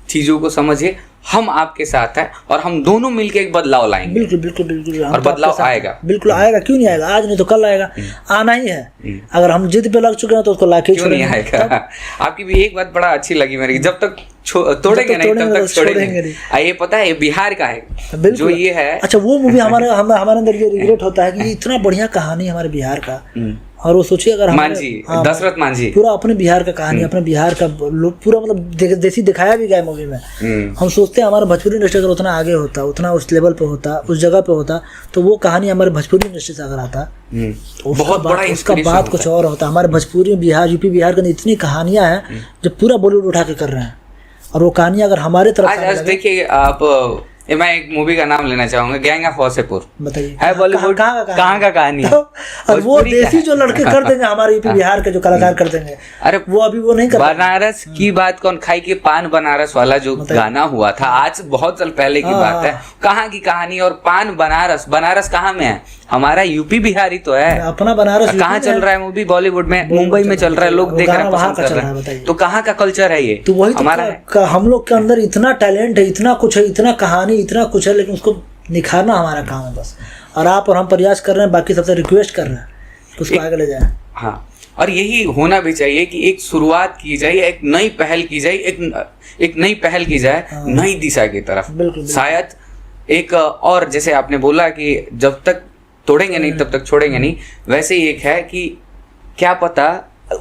चीजों को समझिए, बिल्कुल आपके साथ हैं और हम दोनों मिलके एक बदलाव लाएंगे। बिल्कुल बिल्कुल बिल्कुल हम और तो बदलाव आपके साथ हैं। आएगा। बिल्कुल आएगा, क्यों नहीं आएगा, आज नहीं तो कल आएगा, आना ही है। अगर हम जिद पे लग चुके हैं तो उसको लाके ही क्यों नहीं छोड़ेंगे। आएगा। आपकी भी एक बात बड़ा अच्छी लगी मेरी, जब तक तोड़ेंगे नहीं तब तक छोड़ेंगे नहीं। ये पता है, ये बिहार का है जो ये है। अच्छा, वो मूवी हमारे अंदर ये रिग्रेट होता है कि इतना बढ़िया कहानी हमारे बिहार का, और वो सोचिए अगर मांझी, दशरथ मांझी पूरा अपने बिहार का कहानी, अपने बिहार का पूरा मतलब देसी दिखाया भी गया मूवी में। हम सोचते हैं हमारा भोजपुरी इंडस्ट्री अगर उतना आगे होता, उतना उस लेवल पे होता, उस जगह पे होता, तो वो कहानी हमारे भोजपुरी इंडस्ट्री से अगर आता तो बहुत बड़ा उसका बात कुछ और होता। हमारे भोजपुरी बिहार यूपी बिहार के इतनी कहानियां हैं जो पूरा बॉलीवुड उठा के कर रहे हैं, और वो कहानियां अगर हमारे तरफ आज देखिए आप, मैं एक मूवी का नाम लेना चाहूंगा, गैंग ऑफ वासेपुर। बताइए है बॉलीवुड कहाँ का कहानी है? और वो देसी जो लड़के कर देंगे हमारे यूपी बिहार के जो कलाकार कर देंगे, अरे वो अभी वो नहीं कर। बनारस की बात कौन खाई के पान बनारस वाला जो गाना हुआ था, आज बहुत साल पहले की बात है, कहाँ की कहानी। और पान बनारस कहाँ में है? हमारा यूपी बिहार ही तो है अपना बनारस। कहाँ चल रहा है मूवी? बॉलीवुड में, मुंबई में चल रहा है, लोग देख रहे हैं, पसंद कर रहे हैं। तो कहाँ का कल्चर है ये? तो वही हमारा हम लोग के अंदर इतना टैलेंट है, इतना कुछ है, इतना कहानी, इतना कुछ है, लेकिन उसको निखारना हमारा काम है बस। और आप और हम प्रयास कर रहे हैं, बाकी सबसे रिक्वेस्ट कर रहे हैं कि उसको आगे ले जाए। हाँ, और यही होना भी चाहिए कि एक शुरुआत की जाए, एक नई पहल की जाए, एक नई पहल की जाए नई दिशा की तरफ। बिल्कुल। शायद एक और, जैसे आपने बोला कि जब तक तोड़ेंगे नहीं तब तक छोड़ेंगे नहीं, वैसे ही एक है कि क्या पता,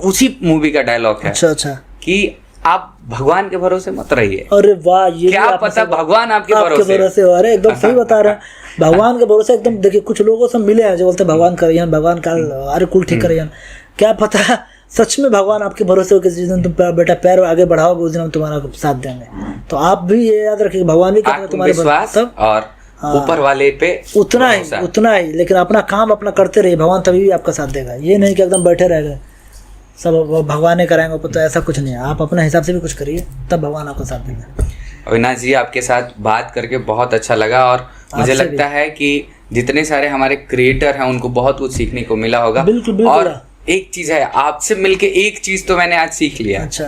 उसी मूवी का डायलॉग है अच्छा कि आप भगवान के भरोसे मत रहिए। अरे वाह, ये क्या पता भगवान आपके भरोसे। अरे एकदम सही बता रहे हैं, भगवान के भरोसे एकदम। देखिए कुछ लोगों से मिले हैं जो बोलते हैं भगवान करियन, भगवान का अरे कुल ठीक करियन, क्या पता सच में भगवान आपके भरोसे हो, किसी दिन तुम बेटा पैर आगे बढ़ाओगे उस दिन हम तुम्हारा साथ देंगे। तो आप भी ये याद रखिए, भगवान भी तुम्हारे विश्वास और ऊपर वाले पे उतना ही, लेकिन अपना काम अपना करते रहिए, भगवान तभी भी आपका साथ देगा। ये नहीं कि एकदम बैठे रह गए सब भगवान ने कराएंगे, तो ऐसा कुछ नहीं है। आप अपने हिसाब से भी कुछ करिए, तब भगवान आपका साथ देगा। अविनाश जी, आपके साथ बात करके बहुत अच्छा लगा, और मुझे लगता है कि जितने सारे हमारे क्रिएटर हैं उनको बहुत कुछ सीखने को मिला होगा। बिल्कुल। और एक चीज है, आपसे मिलके एक चीज तो मैंने आज सीख लिया। अच्छा,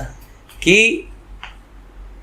कि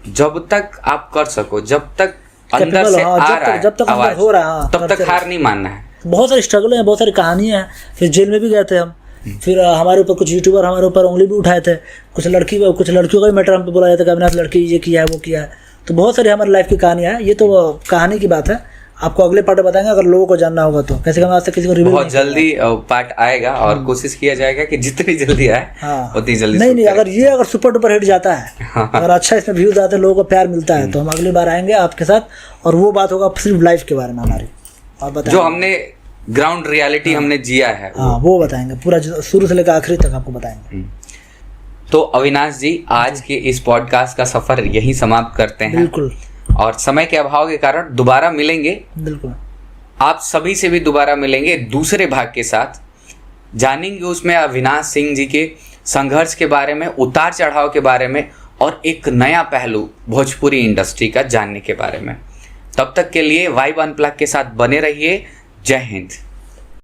जब तक आप कर सको, जब तक अंदर से आ रहा है, जब तक अंदर हो रहा है, तब तक हार नहीं मानना है। बहुत सारी स्ट्रगल है, बहुत सारी कहानियां हैं। फिर जेल में भी गए थे हम, फिर हमारे ऊपर कुछ यूट्यूबर हमारे ऊपर उंगली भी उठाए थे, कुछ लड़कियों का भी मैटर हम पे बोला जाता है कि अविनाश लड़की ये किया है वो किया है। तो बहुत सारी हमारी लाइफ की कहानियां हैं। ये तो कहानी की बात है, आपको अगले पार्ट में बताएंगे अगर लोगों को जानना होगा तो। कैसे हम आज तक किसी को रिवील बहुत जल्दी पार्ट आएगा, और कोशिश किया जाएगा कि जितनी जल्दी आए उतनी जल्दी। नहीं, अगर सुपर डुपर हिट जाता है, अगर अच्छा इसमें व्यूज आते हैं, लोगों को प्यार मिलता है, तो हम अगली बार आएंगे आपके साथ, और वो बात होगा सिर्फ लाइफ के बारे में हमारी, और बताएंगे जो हमने ग्राउंड रियलिटी हमने जिया है। वो बताएंगे, पूरा शुरू से लेकर आखिरी तक आपको बताएंगे। तो अविनाश जी, आज के इस पॉडकास्ट का सफर यहीं समाप्त करते हैं। बिल्कुल। और समय के अभाव के कारण दोबारा मिलेंगे। बिल्कुल। आप सभी से भी दोबारा मिलेंगे दूसरे भाग के साथ, जानेंगे उसमें अविनाश सिंह जी के संघर्ष के बारे में, उतार चढ़ाव के बारे में, और एक नया पहलू भोजपुरी इंडस्ट्री का जानने के बारे में। तब तक के लिए वाइब अनप्लग के साथ बने रहिए। जय हिंद।